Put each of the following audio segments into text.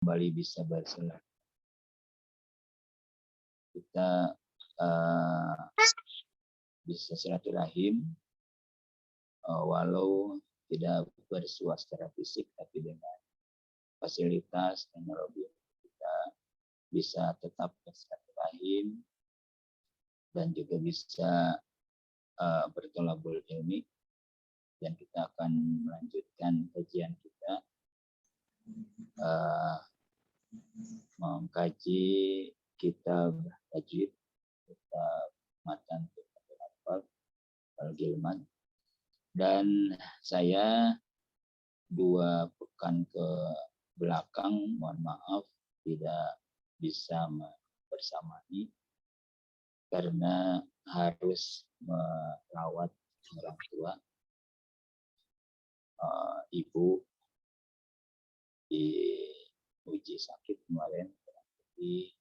kembali bisa bersilaturahmi. Kita bisa silaturahim walau tidak bersua secara fisik, tapi dengan fasilitas teknologi kita bisa tetap bersilaturahim dan juga bisa bertolabul ilmi, dan kita akan melanjutkan kajian kita mengkaji kitab tajwid, kitab matan Al-Gilman, dan saya 2 pekan ke belakang, mohon maaf tidak bisa bersamai karena harus merawat orang tua, ibu di uji sakit kemarin di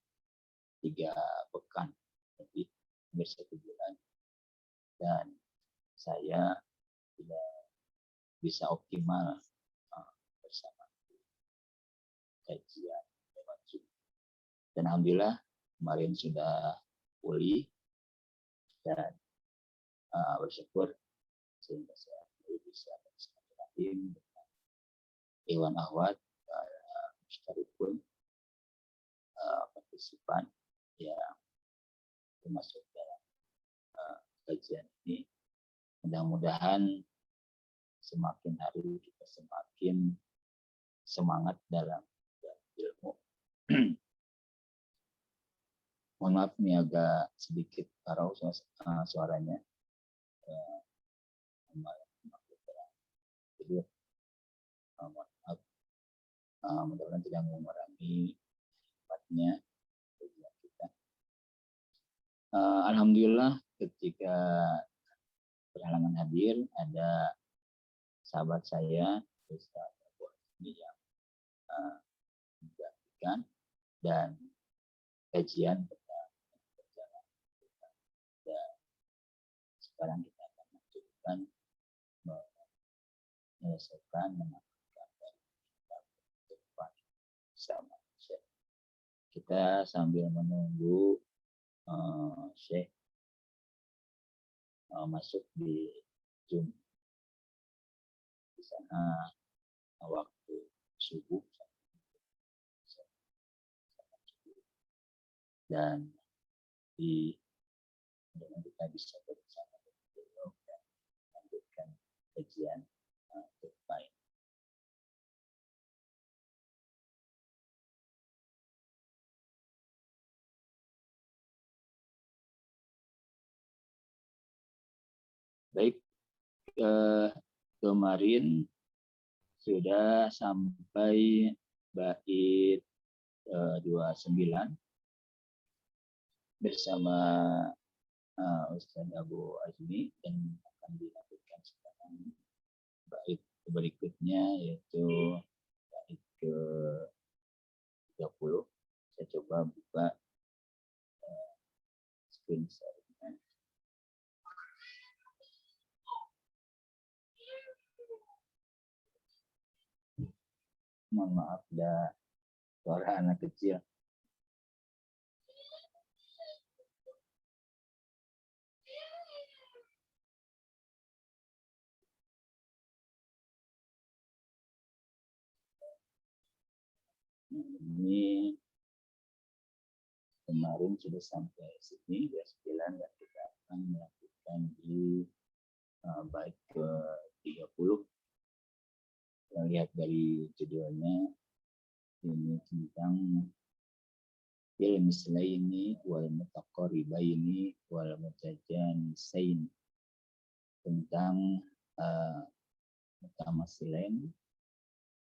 3 pekan, lebih hampir 1 bulan, dan saya tidak bisa optimal bersama kajian lewat Zoom. Dan alhamdulillah kemarin sudah pulih dan bersyukur sehingga saya bisa bersilaturahim dengan Iwan Ahwat, mustarikun, partisipan yang termasuk dalam kajian ini. Mudah-mudahan semakin hari kita semakin semangat dalam ilmu. Mohon maaf ini agak sedikit parau suaranya. Jadi mohon maaf, mudah-mudahan tidak mengurangi tempatnya kita. Alhamdulillah ketika berhalangan hadir ada sahabat saya Ustaz Abu Azmi yang menggantikan, dan kajian tetap berjalan. Dan sekarang kita akan lanjutkan menyelesaikan mengamalkan dari kitab depan bersama Syekh. Kita sambil menunggu Syekh masuk di Zoom. Di sana waktu subuh dan dengan kita bisa bersama beliau dan lanjutkan kajian terbaik. Baik, kemarin sudah sampai bait 29 bersama Ustaz Abu Azmi, dan akan dilanjutkan sekarang bait berikutnya, yaitu bait ke 30. Saya coba buka screen share-nya. Mohon maaf, ada suara anak kecil. Ini kemarin sudah sampai sini ya 9, dan kita akan melakukan di bait ke 30. Kita lihat dari judulnya, ini tentang ilmislaini wal mutaqaribaini wal mutajanisain, tentang mutamasilain,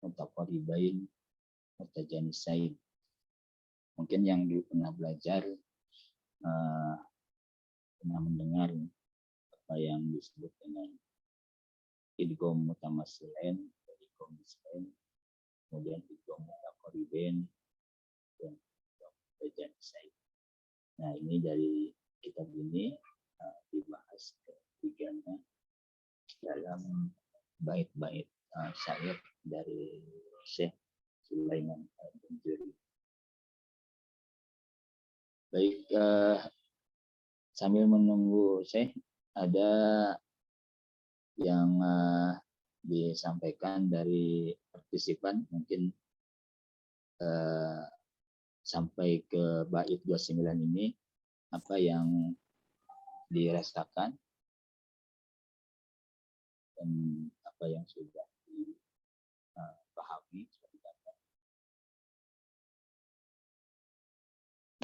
mutaqaribain, mutajanisain. Mungkin yang pernah belajar pernah mendengar apa yang disebut dengan idgham mutamasilain, idgham mislain, kemudian idgham mutaqaribain, dan mutajanisain. Nah, ini dari kitab ini dibahas ketiganya dalam bait-bait syair dari Syekh Sulaiman bin Baik, sambil menunggu Syekh, ada yang disampaikan dari partisipan mungkin sampai ke bait 29 ini apa yang dirasakan dan apa yang sudah dipahami seperti apa.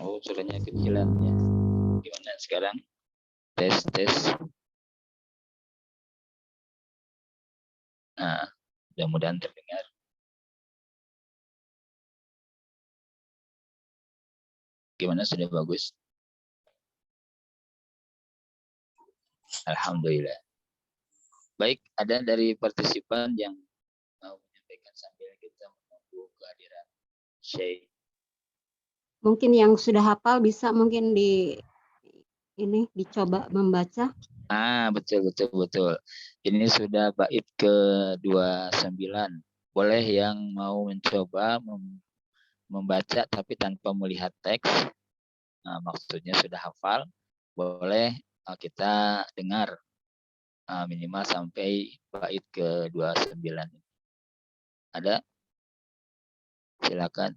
Oh, suaranya kecilan ya. Gimana sekarang? Tes. Nah, mudah-mudahan terdengar. Gimana, sudah bagus? Alhamdulillah. Baik, ada dari partisipan yang mau menyampaikan sambil kita menunggu kehadiran Syekh. Mungkin yang sudah hafal bisa mungkin dicoba membaca. Betul. Ini sudah bait ke-29. Boleh yang mau mencoba membaca tapi tanpa melihat teks. Maksudnya sudah hafal, boleh kita dengar minimal sampai bait ke-29. Ada? Silakan.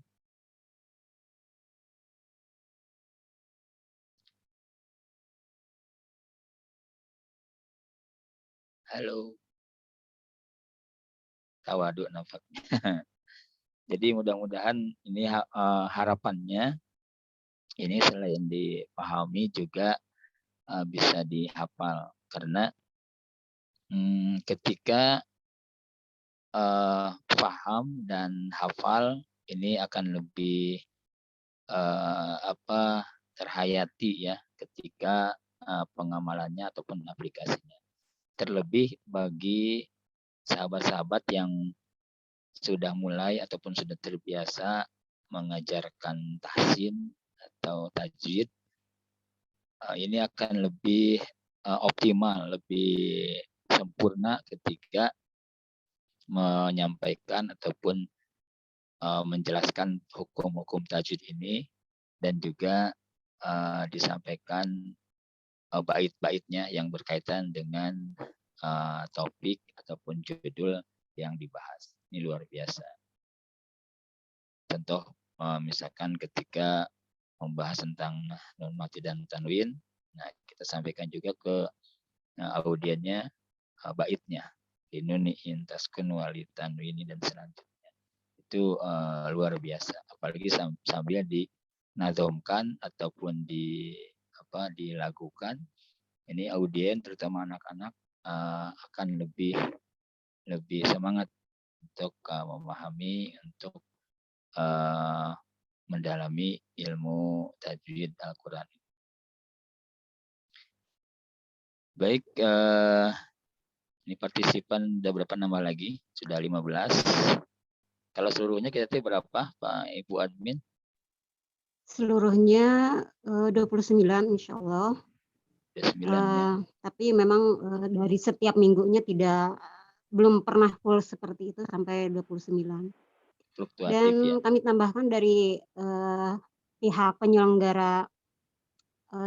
Halo. Tawaduk nampaknya. Jadi mudah-mudahan ini harapannya ini selain dipahami juga bisa dihafal, karena ketika paham dan hafal ini akan lebih terhayati ya ketika pengamalannya ataupun aplikasinya. Terlebih bagi sahabat-sahabat yang sudah mulai ataupun sudah terbiasa mengajarkan tahsin atau tajwid, ini akan lebih optimal, lebih sempurna ketika menyampaikan ataupun menjelaskan hukum-hukum tajwid ini, dan juga disampaikan bait-baitnya yang berkaitan dengan topik ataupun judul yang dibahas. Ini luar biasa. Contoh misalkan ketika membahas tentang nun mati dan tanwin, nah kita sampaikan juga ke audiennya baitnya, inuni intaskun wali tanwini dan selanjutnya. Itu luar biasa, apalagi sambil dinazomkan ataupun dilakukan. Ini audien terutama anak-anak akan lebih semangat untuk memahami, untuk mendalami ilmu tajwid Al-Quran. Baik, ini partisipan udah berapa nama lagi? Sudah 15. Kalau seluruhnya kita berapa, Pak Ibu Admin? Seluruhnya 29 insya Allah. 29 ya. Tapi memang dari setiap minggunya belum pernah full seperti itu sampai 29. Fluktuatif Dan ya. kami tambahkan dari pihak penyelenggara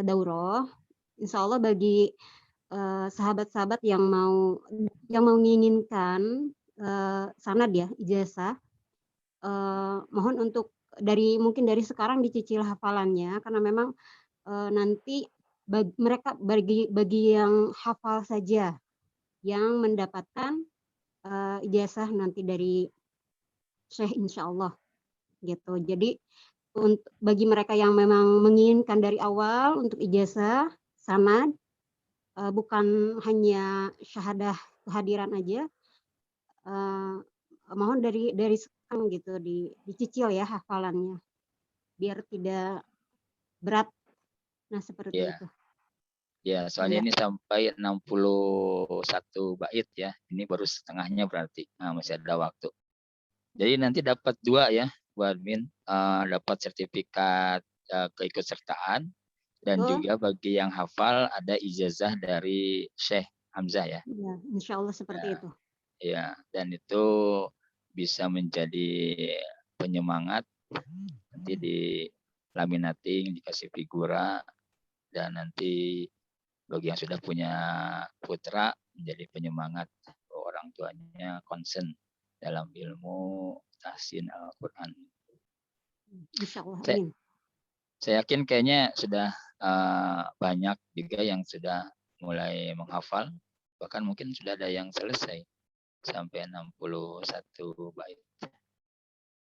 daurah, insya Allah bagi sahabat-sahabat yang menginginkan sanad ya, ijazah, mohon untuk mungkin dari sekarang dicicil hafalannya, karena memang nanti bagi yang hafal saja yang mendapatkan ijazah nanti dari Syekh insya Allah gitu. Jadi bagi mereka yang memang menginginkan dari awal untuk ijazah sanad, bukan hanya syahadah kehadiran aja, mohon dari sekarang gitu dicicil ya hafalannya biar tidak berat. Nah seperti itu. Ya, soalnya ini sampai 61 bait ya. Ini baru setengahnya berarti. Masih ada waktu. Jadi nanti dapat 2 ya, Bu Admin. Dapat sertifikat keikutsertaan, dan juga bagi yang hafal ada ijazah dari Syekh Hamzah ya. Ya, insya Allah seperti itu. Ya, dan itu bisa menjadi penyemangat nanti di laminating, dikasih figura, dan nanti bagi yang sudah punya putra menjadi penyemangat orang tuanya concern dalam ilmu tahsin Al-Quran. Insya Allah, Saya, amin. saya yakin kayaknya sudah banyak juga yang sudah mulai menghafal, bahkan mungkin sudah ada yang selesai sampai 61 bait.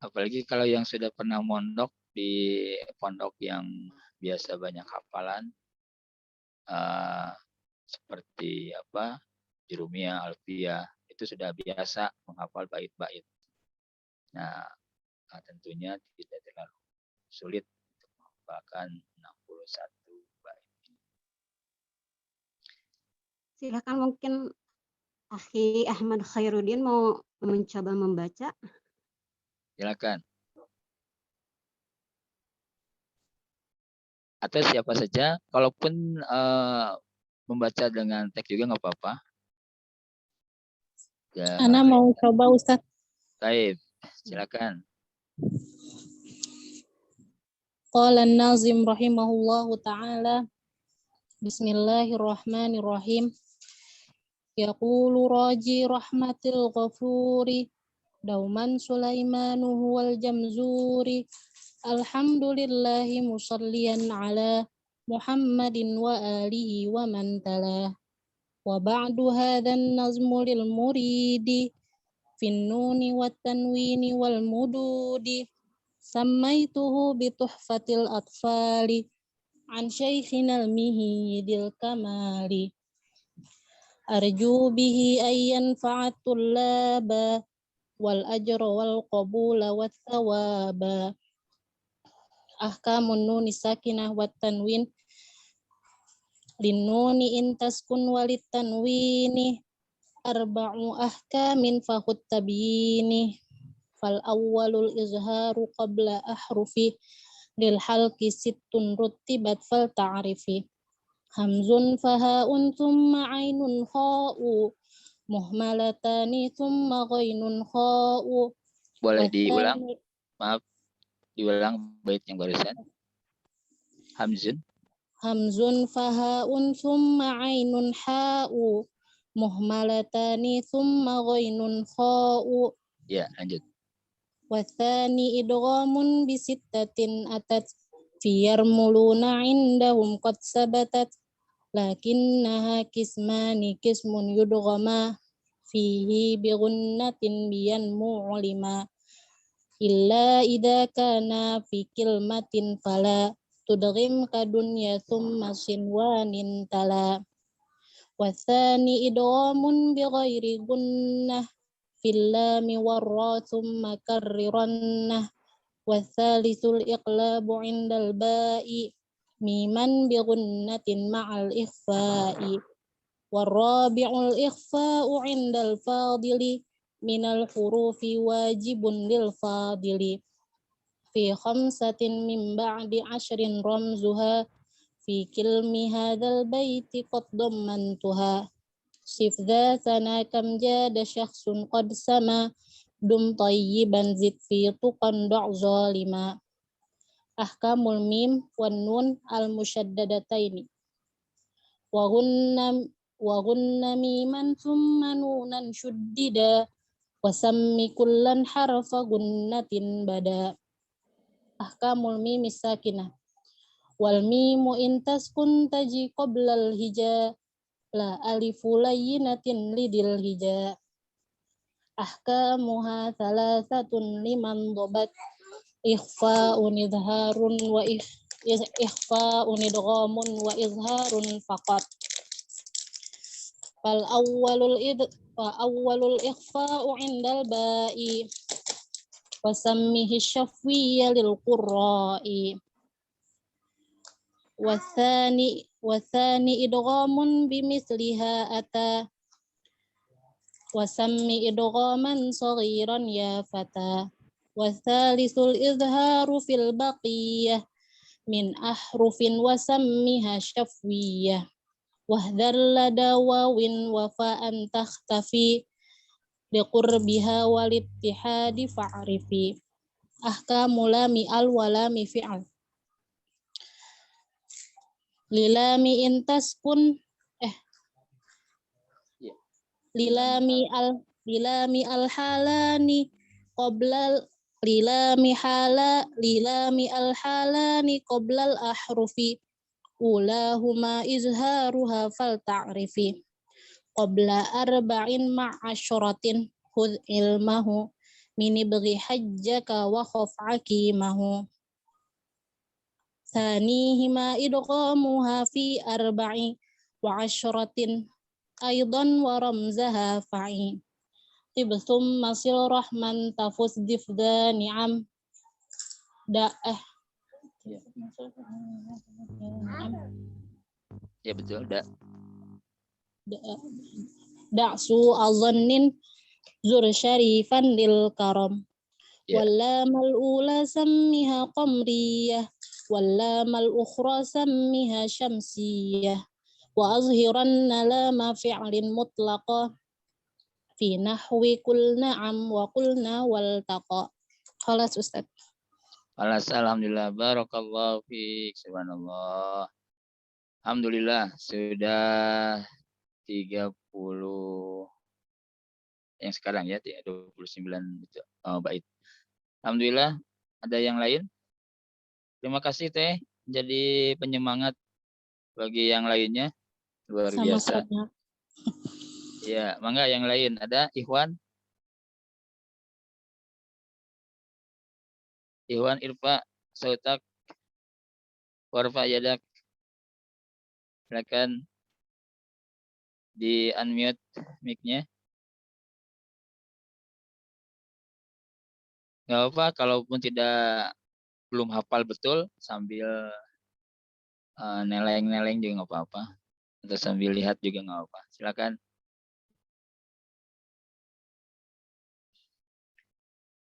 Apalagi kalau yang sudah pernah mondok di pondok yang biasa banyak hafalan, seperti apa Jurumiyah, Alfiyah, itu sudah biasa menghafal bait-bait. Nah, tentunya tidak terlalu sulit untuk menghafalkan 61 bait. Silakan, mungkin Akhi Ahmad Khairuddin mau mencoba membaca. Silakan. Atau siapa saja, kalaupun membaca dengan teks juga nggak apa-apa. Ya, Ana mau coba Ustaz. baik, silakan. Qala an-nazim rahimahullahu ta'ala. Bismillahirrahmanirrahim. Yaqulu raji rahmatil ghafuri. Dauman Sulaimanuhu wal jamzuri. Alhamdulillahi musalliyan ala Muhammadin wa alihi wa man talah. Wa ba'du hadhan nazmu lil muridi. Fin nuni wat tanwini wal mududi. Sammaituhu bituhfatil atfali an syaikhina al-mihidil kamali. Arju bihi ayyan fa'atul laba wal ajra wal qabula wat thawaba. Ahkamun nuni sakinah wat tanwin lin nuni intaskun walit tanwini arba'u ahkamin fahut tabini. Fal awwalul izharu qabla ahrufi lil halqi sittun rutibat fal ta'rifi. Hamzun fahaun thumma ainun kha'u muhmalatani thumma ghainun kha'u. Boleh diulang? Maaf, diulang bait yang barusan. Hamzun fahaun thumma ainun ha'u muhmalatani thumma ghainun kha'u. Ya, lanjut. Wathani idghamun bisittatin atat fiyarmuluna indahum qad sabatat lakinnaha kismani kismun yudghama fihi bighunnatin biyanmu ulima illa idza kana fi kilmatin fala tudghim kadunya thumma sinwanin tala. Wathani idghamun bighairi gunnah fillami warra thumma karrirannah. Wathalitsul iqlabu indal ba'i miman bighunnatin ma'al ikhfa'i. Warrabi'ul ikhfa'u indal fadili minal hurufi wajibun lil fadili. Fi khamsatin min ba'di ashrin ramzuha fi kilmi hadzal baiti qad dammantuha. Sif dzatana kam jada syakhsun qad sama dum tayyiban zid fi tuqan da' zalima. Ahkamul mim wan nun al musyaddadataini wa gunna miman thumma nunan syuddida wa sammi kullan harfa gunnatin bada. Ahkamul mim sakinah wal mimu intaskun taji qoblal hija la alifu layyinatin lidil hija. Ahkamuha thalathatun liman dhabat ikhfa'un idharun wa ikhfa'un idghamun wa izharun faqat. Fal awwalul ikhfa'u indal ba'i wa sammihi syafwiyya lil qurra'i. Wathani idghamun bimithliha ata wasammi idghaman saghiran ya fata. Wathalitsul izharu fil baqiyah min ahrufin wasammiha syafwiyah. Wahdhar lada wawin wafa'an takhtafi liqurbiha walittihadi fa'rifi. Ahkamul lami al walami fi'al lilami intaskun Ya. lilami al halani qoblal lilami al halani qoblal ahrufi ulahuma izharuha fal ta'rifi qabla arba'in ma'asyaratin khudh ilmahu mini bagi hajjaka wa khaf akimahu sanihima idghamuha fi arba'i wa asyaratin aidan wa ramzaha fa'i tibthum masil rahman tafus difda ni'am Ya betul, da'su azannin zur syarifan lil karam Ya. wallamal ula sammiha qamriyah wallamal ukhra sammiha syamsiyah wa azhiran lama fi'lin mutlaqa fi nahwi kul na'am wa qulna wal taqa. Khalas Ustaz. Alas, alhamdulillah, barakallahu fiik, subhanallah. Alhamdulillah sudah 30 yang sekarang ya, 29 bait. Alhamdulillah, ada yang lain? Terima kasih Teh, jadi penyemangat bagi yang lainnya. Luar biasa. Sama-sama. Ya, mangga yang lain ada Ikhwan? Ikhwan irfa sautak warfa yadak. Silakan di unmute mic-nya. Nggak apa, kalaupun belum hafal betul sambil neleng-neleng juga nggak apa-apa. Atau sambil lihat juga nggak apa-apa. Silakan.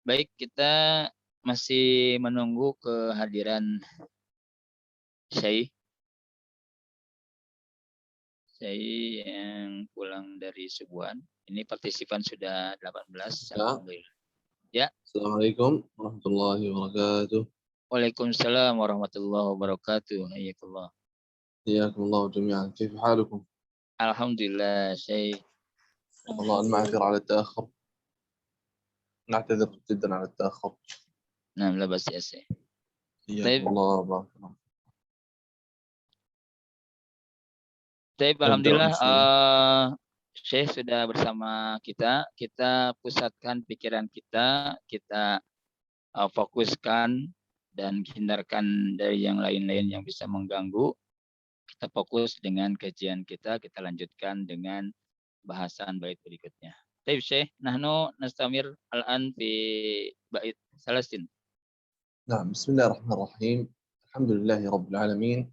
Baik, kita masih menunggu kehadiran Syekh yang pulang dari Subuhan. Ini partisipan sudah 18. Alhamdulillah. Ya. Assalamualaikum warahmatullahi wabarakatuh. Waalaikumsalam warahmatullahi wabarakatuh. Hayyakallah. حياكم الله جميعا. كيف حالكم؟ Alhamdulillah, Syekh. والله المعذرة على التأخر. نعتذر جدا على التأخر. Nah, la bas ya, Syekh. حياكم الله بارك الله. Baik, alhamdulillah Syekh sudah bersama kita. Kita pusatkan pikiran kita, kita fokuskan dan hindarkan dari yang lain-lain yang bisa mengganggu. Kita fokus dengan kajian kita lanjutkan dengan bahasan bait berikutnya. Baik Syekh, nahnu nastamir al-an fi bait salasin. نعم بسم الله الرحمن الرحيم. الحمد لله رب العالمين.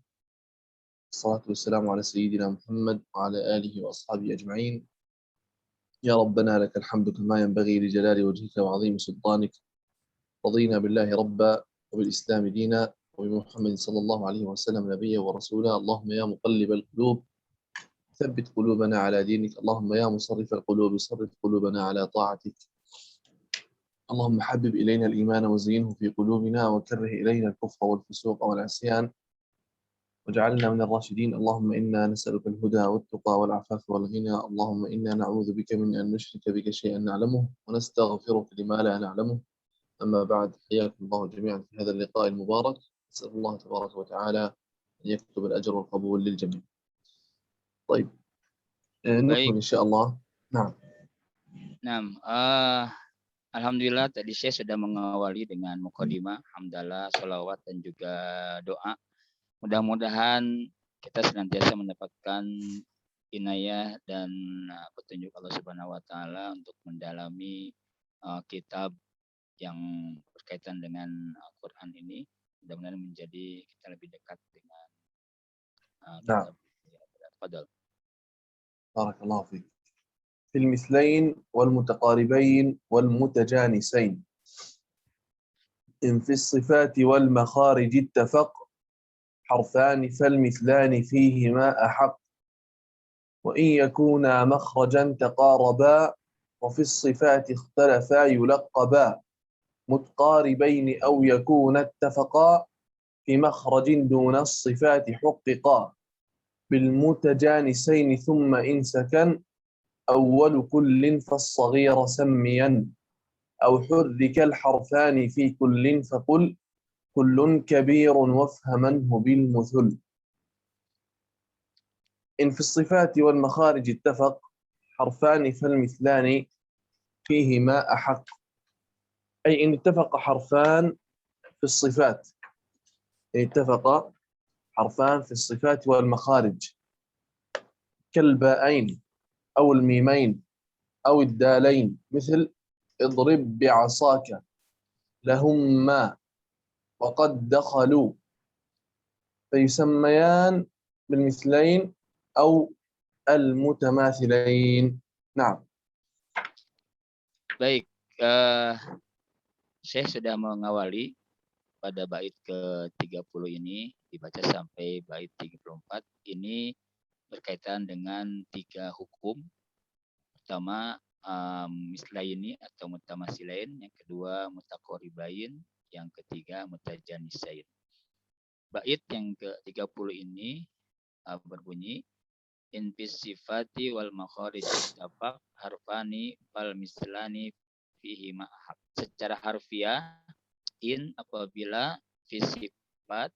الصلاة والسلام على سيدنا محمد وعلى آله وأصحابه أجمعين. يا ربنا لك الحمد كما ينبغي لجلال وجهك وعظيم سلطانك. رضينا بالله ربا وبالإسلام دينا وبمحمد صلى الله عليه وسلم نبيا ورسولا. اللهم يا مقلب القلوب ثبت قلوبنا على دينك. اللهم يا مصرف القلوب صرف قلوبنا على طاعتك. اللهم حبب إلينا الإيمان وزينه في قلوبنا وكره إلينا الكفر والفسوق والعصيان واجعلنا من الراشدين. اللهم إنا نسألك الهدى والتقى والعفاف والغنى. اللهم إنا نعوذ بك من أن نشرك بك شيئا نعلمه ونستغفرك لما لا نعلمه. أما بعد، حياكم الله جميعا في هذا اللقاء المبارك. أسأل الله تبارك وتعالى أن يكتب الأجر والقبول للجميع. طيب نكمل إن شاء الله. نعم. Nah, alhamdulillah tadi saya sudah mengawali dengan mukadimah, hamdalah, sholawat dan juga doa. Mudah-mudahan kita senantiasa mendapatkan inayah dan petunjuk Allah Subhanahu wa taala untuk mendalami kitab yang berkaitan dengan Al-Qur'an ini. Mudah-mudahan menjadi kita lebih dekat dengan kitab. Fadal. بارك الله فيك. في المثلين والمتقاربين والمتجانسين. إن في الصفات والمخارج اتفق حرفان فالمثلان فيهما أحق. وإن يكونا مخرجا تقاربا وفي الصفات اختلفا يلقبا متقاربين أو يكون اتفقا في مخرج دون الصفات حققا بالمتجانسين ثم إن سكن أول كل فالصغير سميا أو حرك الحرفان في كل فقل كل كبير وافهمنه بالمثل. إن في الصفات والمخارج اتفق حرفان فالمثلان فيهما أحق. أي إن اتفق حرفان في الصفات، إن اتفق حرفان في الصفات والمخارج كالباءين أو الميمين أو الدالين، مثل اضرب بعصاك، لهم ما، وقد دخلوا، فيسميان بالمثلين أو المتماثلين. نعم. Baik, saya sudah mengawali pada bait ke-30 ini dibaca sampai bait 34. Ini berkaitan dengan 3 hukum. Pertama, mislaini atau mutamasilain, yang kedua mutaqaribain, yang ketiga mutajanisain. Bait yang ke-30 ini berbunyi in sifati wal makharij ittafaq harfani fal mislani fihi ma'haq. Secara harfiah, in apabila fi sifat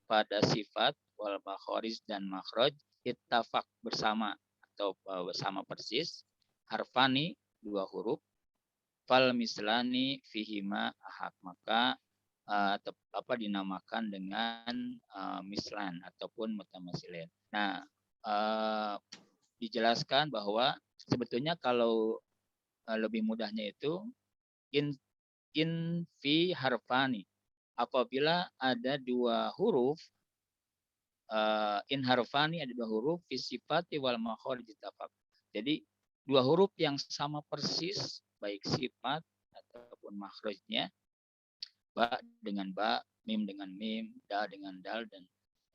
pada sifat wal makharij dan makhraj ittafaq bersama atau bersama persis, harfani 2 huruf, fal mislani fihi ma'haq, maka dinamakan dengan mislan ataupun mutamasilain. Nah, dijelaskan bahwa sebetulnya kalau lebih mudahnya itu in fi harfani, apabila ada 2 huruf, in harfani ada 2 huruf fi sifati wal makharij ittafaq. Jadi 2 huruf yang sama persis baik sifat ataupun makhrajnya, ba dengan ba, mim dengan mim, dal dengan dal dan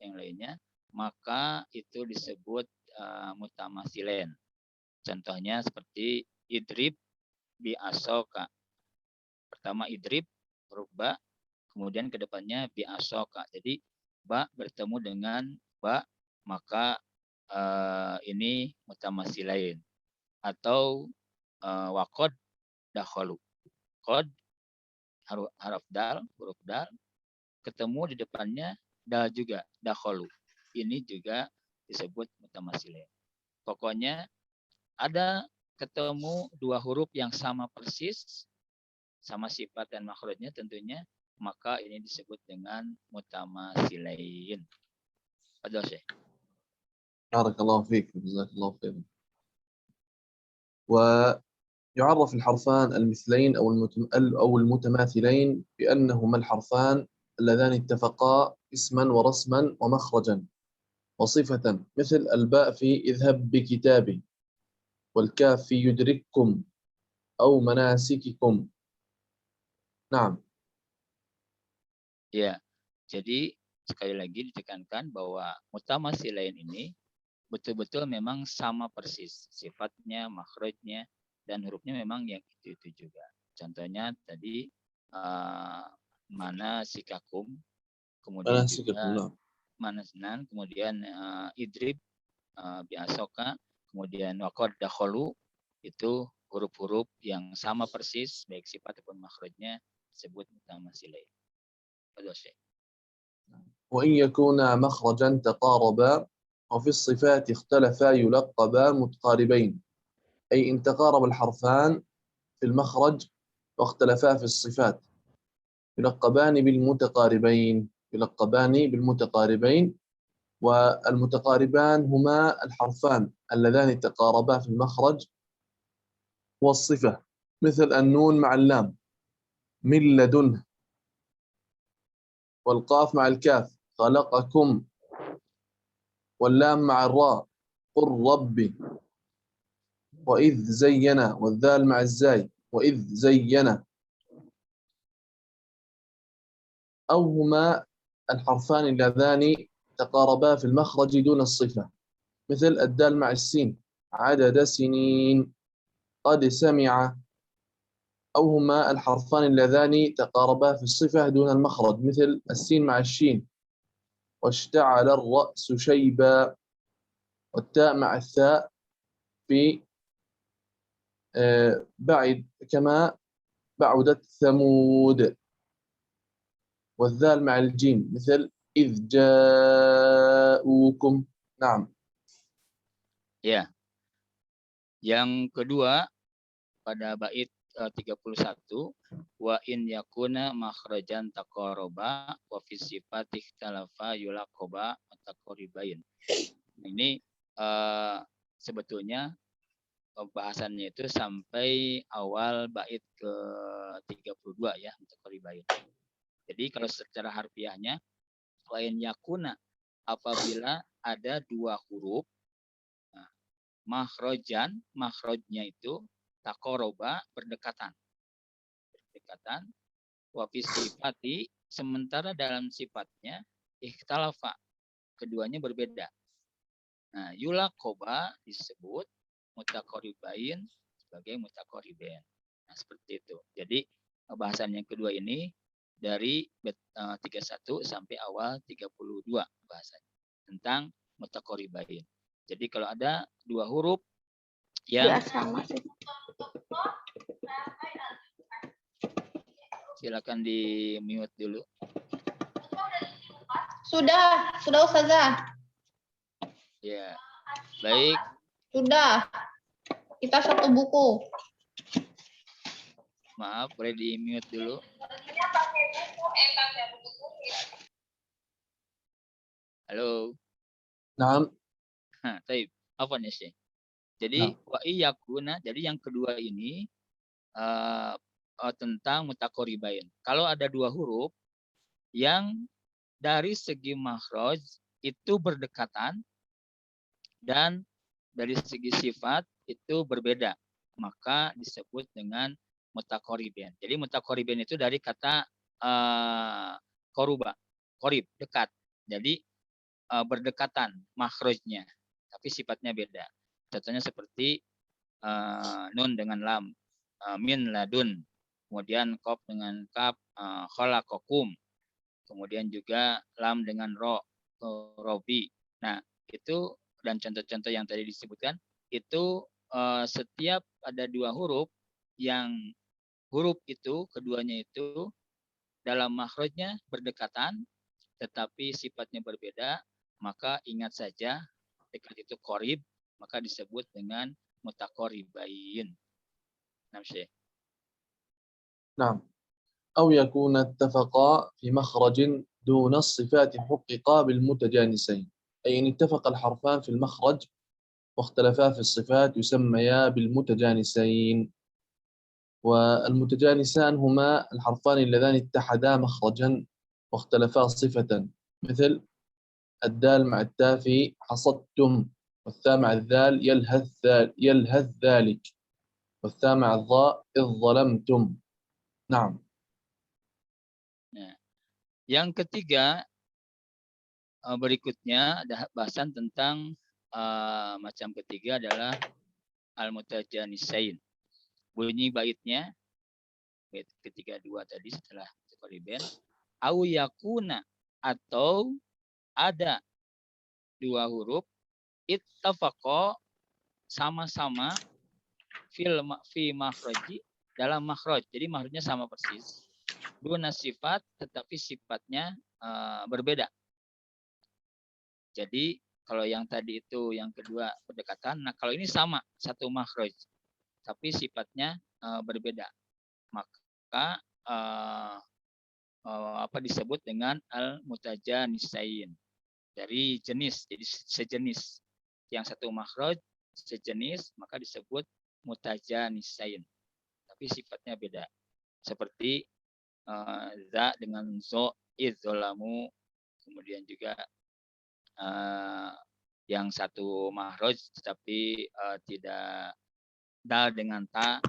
yang lainnya, maka itu disebut mutamasilain. Contohnya seperti idrib bi asoka. Pertama idrib huruf ba, kemudian kedepannya bi asoka. Jadi ba bertemu dengan ba, maka ini mutamasilain. Atau waqad dakhalu. Qad huruf dal ketemu di depannya dal juga, dakhalu. Ini juga disebut mutamasilain. Pokoknya ada ketemu 2 huruf yang sama persis, sama sifat dan makhrajnya tentunya, maka ini disebut dengan mutamasilain. Ada Syekh. Barakallahu fiik, jazakallahu khairan. ويعرف الحرفان المثلين أو المتماثلين بأنهما الحرفان اللذان اتفقا اسما ورسما ومخرجا وصفة، مثل الباء في اذهب بكتابي، والكاف في يدرككم أو مناسككم. نعم. Ya, jadi sekali lagi ditekankan bahwa mutamasilain ini betul-betul memang sama persis sifatnya, makhrajnya, dan hurufnya memang yang itu juga. Contohnya tadi mana sikakum, kemudian juga manasnan, kemudian idrib biasoka, kemudian waqad dakhalu, itu huruf-huruf yang sama persis baik sifat ataupun makhrajnya disebut mutamasilain. وإن يكونا مخرجا تقاربا وفي الصفات اختلفا يلقبا متقاربين. أي إن تقارب الحرفان في المخرج واختلفا في الصفات يلقبان بالمتقاربين. والمتقاربان هما الحرفان اللذان تقاربا في المخرج والصفة، مثل النون مع اللام من لدنه، والقاف مع الكاف خلقكم، واللام مع الراء قل ربي، وإذ زين، والذال مع الزاي وإذ زين. أو هما الحرفان اللذان تقاربا في المخرج دون الصفة، مثل الدال مع السين عدد سنين، قد سمع. أو هما الحرفان اللذان تقاربا في الصفة دون المخرج، مثل السين مع الشين واشتعل الرأس شيبا. والتاء مع الثاء في بعد كما بعدت ثمود. والذال مع الجيم مثل إذ جاءوكم. نعم. Ya. Yang kedua pada bait 31 wa in yakuna makhrajan taqarraba wa fi sifati ikhtalafa yulaqaba taqribain. Ini sebetulnya pembahasannya itu sampai awal bait ke 32 ya taqribain. Jadi kalau secara harfiahnya wa in yakuna apabila ada dua huruf makhrojan, makhrojnya itu takoroba berdekatan, wafi sifati sementara dalam sifatnya ikhtalafa keduanya berbeda. Nah, yulakoba disebut mutakoribain sebagai mutakoriben. Nah, seperti itu. Jadi bahasan yang kedua ini dari 31 sampai awal 32 bahasanya tentang mutakoribain. Jadi kalau ada dua huruf yang silakan di mute dulu. Sudah Ustazah. Ya, baik. Sudah. Kita satu buku. Maaf, boleh di mute dulu. Halo. Naam. Baik, apa nih sih? Jadi wa iyakuna, jadi yang kedua ini tentang mutakoribain. Kalau ada dua huruf yang dari segi makhraj itu berdekatan dan dari segi sifat itu berbeda, maka disebut dengan mutakoriben. Jadi mutakoriben itu dari kata koruba, korib, dekat. Jadi berdekatan makhrajnya, tapi sifatnya beda. Contohnya seperti nun dengan lam, min ladun, kemudian qaf dengan kaf, khalaqakum, kemudian juga lam dengan ro, robi. Nah, itu dan contoh-contoh yang tadi disebutkan itu setiap ada dua huruf yang huruf itu keduanya itu dalam makhrajnya berdekatan tetapi sifatnya berbeda, maka ingat saja dekat itu qorib, maka disebut dengan mutakoribain. نعم. أو يكون اتفقا في مخرج دون الصفات حققا بالمتجانسين، أي إن اتفق الحرفان في المخرج واختلفا في الصفات يسميا بالمتجانسين. والمتجانسان هما الحرفان اللذان اتحدا مخرجا واختلفا صفة، مثل الدال مع التاء في حصدتم، والثاء مع الذال يلهث ذلك، والثاء مع الظاء إذ ظلمتم. نعم. Nah, yang ketiga berikutnya ada bahasan tentang macam ketiga adalah al-mutajanisain. Bunyi baitnya bait ketiga dua tadi setelah qoriben, au yakuna atau ada dua huruf ittafaqa sama-sama fi makhraji dalam makhraj. Jadi makhrajnya sama persis. Duna sifat tetapi sifatnya berbeda. Jadi kalau yang tadi itu yang kedua berdekatan, nah kalau ini sama satu makhraj tapi sifatnya berbeda. Maka apa disebut dengan al-mutajanisain. Dari jenis, jadi sejenis. Yang satu makhraj sejenis, maka disebut mutajanisain. Tapi sifatnya beda. Seperti za dengan zo, idzolamu, kemudian juga yang satu makhraj tetapi tidak dal dengan ta,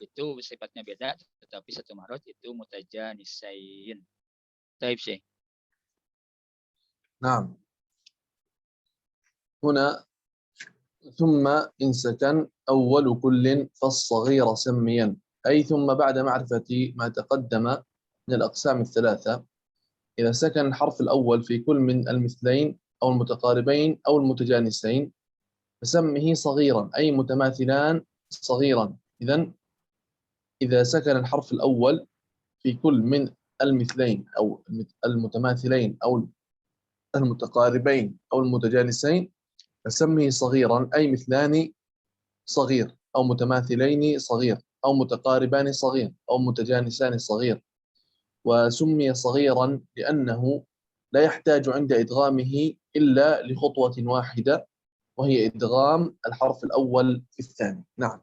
itu sifatnya beda, tetapi satu makhraj itu mutajanisain. Taib Syekh. نعم. هنا ثم إن سكن أول كل فالصغير سميا، أي ثم بعد معرفة ما تقدم من الأقسام الثلاثة إذا سكن الحرف الأول في كل من المثلين أو المتقاربين أو المتجانسين فسمه صغيرا أي متماثلان صغيرا. إذا سكن الحرف الأول في كل من المثلين أو المتماثلين أو المتقاربين أو المتجانسين فسمه صغيرا أي مثلان صغير أو متماثلين صغير أو متقاربان صغير أو متجانسان صغير. وسمي صغيرا لأنه لا يحتاج عند إدغامه إلا لخطوة واحدة وهي إدغام الحرف الأول في الثاني. نعم.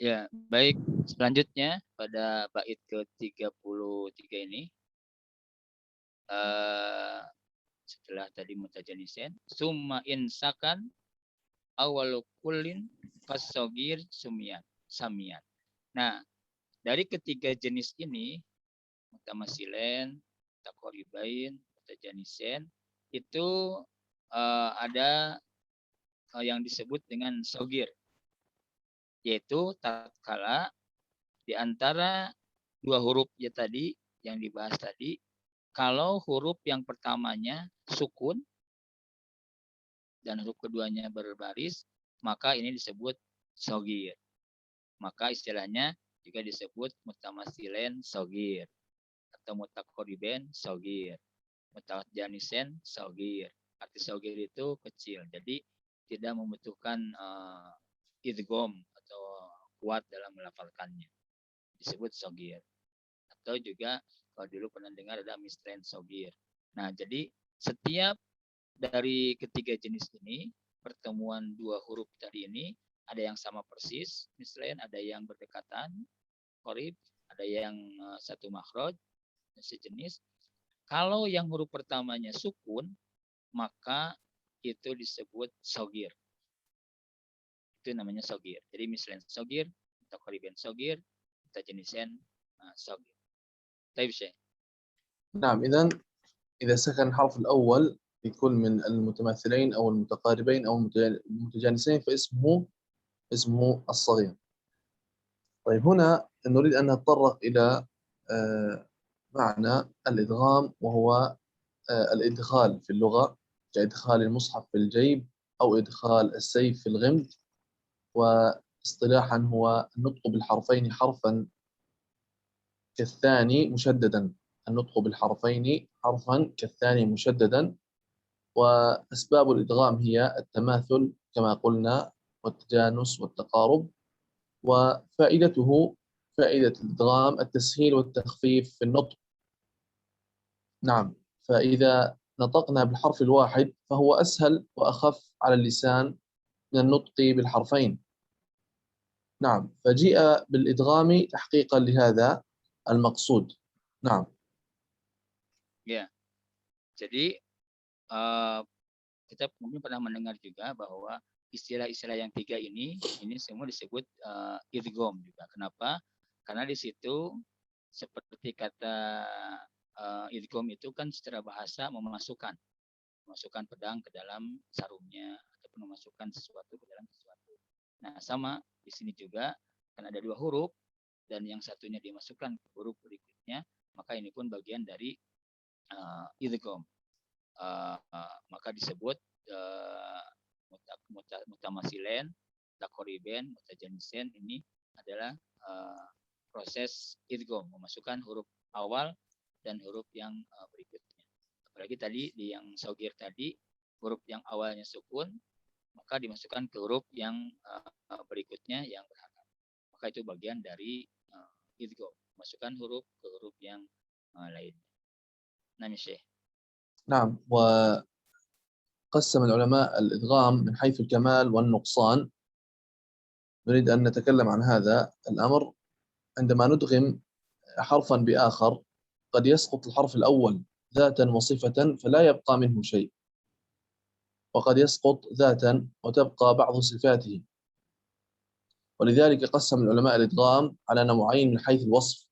Ya, baik. Selanjutnya pada bait ke-33 ini setelah tadi mutajanisen, summa insakan awalu kullin fasogir samian. Nah, dari ketiga jenis ini, mutamasilen, takoribain, mutajanisen, itu ada yang disebut dengan sogir, yaitu tatkala di antara dua huruf ya tadi yang dibahas tadi, kalau huruf yang pertamanya sukun dan huruf keduanya berbaris, maka ini disebut sogir. Maka istilahnya juga disebut mutamasilen sogir atau mutakoriben sogir, mutajanisen sogir. Arti sogir itu kecil, jadi tidak membutuhkan idgham atau kuat dalam melafalkannya, disebut sogir. Atau juga kalau dulu pernah dengar ada mislen sogir. Nah, jadi setiap dari ketiga jenis ini, pertemuan dua huruf tadi ini ada yang sama persis, mislen, ada yang berdekatan, qorib, ada yang satu makhraj, sejenis. Kalau yang huruf pertamanya sukun, maka itu disebut sogir. Itu namanya sogir. Jadi mislen sogir, takriban sogir, tajanisen sogir. طيب شيء. نعم. إذا سكن الحرف الأول في كل من المتماثلين أو المتقاربين أو المتجانسين فاسمه الصغير. طيب هنا نريد أن نتطرق إلى معنى الإدغام، وهو الإدخال في اللغة كإدخال المصحف في الجيب أو إدخال السيف في الغمد. واصطلاحا هو النطق بالحرفين حرفا كالثاني مشددا، النطق بالحرفين حرفا كالثاني مشددا. وأسباب الإدغام هي التماثل كما قلنا والتجانس والتقارب. وفائدته فائدة الإدغام التسهيل والتخفيف في النطق. نعم، فإذا نطقنا بالحرف الواحد فهو أسهل وأخف على اللسان من النطق بالحرفين. نعم، فجيء بالإدغام تحقيقا لهذا المقصود. نعم. Ya, jadi kita mungkin pernah mendengar juga bahwa istilah-istilah yang tiga ini semua disebut idgham juga. Kenapa? Karena di situ seperti kata idgham itu kan secara bahasa memasukkan pedang ke dalam sarungnya ataupun memasukkan sesuatu ke dalam sesuatu. Nah, sama di sini juga kan ada dua huruf dan yang satunya dimasukkan ke huruf berikutnya, maka ini pun bagian dari idgham. Maka disebut mutamasilen, takoriben, mutajanisen, ini adalah proses idgham, memasukkan huruf awal dan huruf yang berikutnya. Apalagi tadi di yang sogir tadi, huruf yang awalnya sukun, maka dimasukkan ke huruf yang berikutnya yang berharokat. Maka itu bagian dari idgham, masukkan huruf ke huruf yang lain. Nah, Syekh. نعم. وقسم العلماء الإدغام من حيث الكمال والنقصان. نريد أن نتكلم عن هذا الأمر. عندما ندغم حرفا بآخر قد يسقط الحرف الأول ذاتا وصفة فلا يبقى منه شيء، وقد يسقط ذاتا وتبقى بعض صفاته. ولذلك قسم العلماء الإدغام على نوعين من حيث الوصف: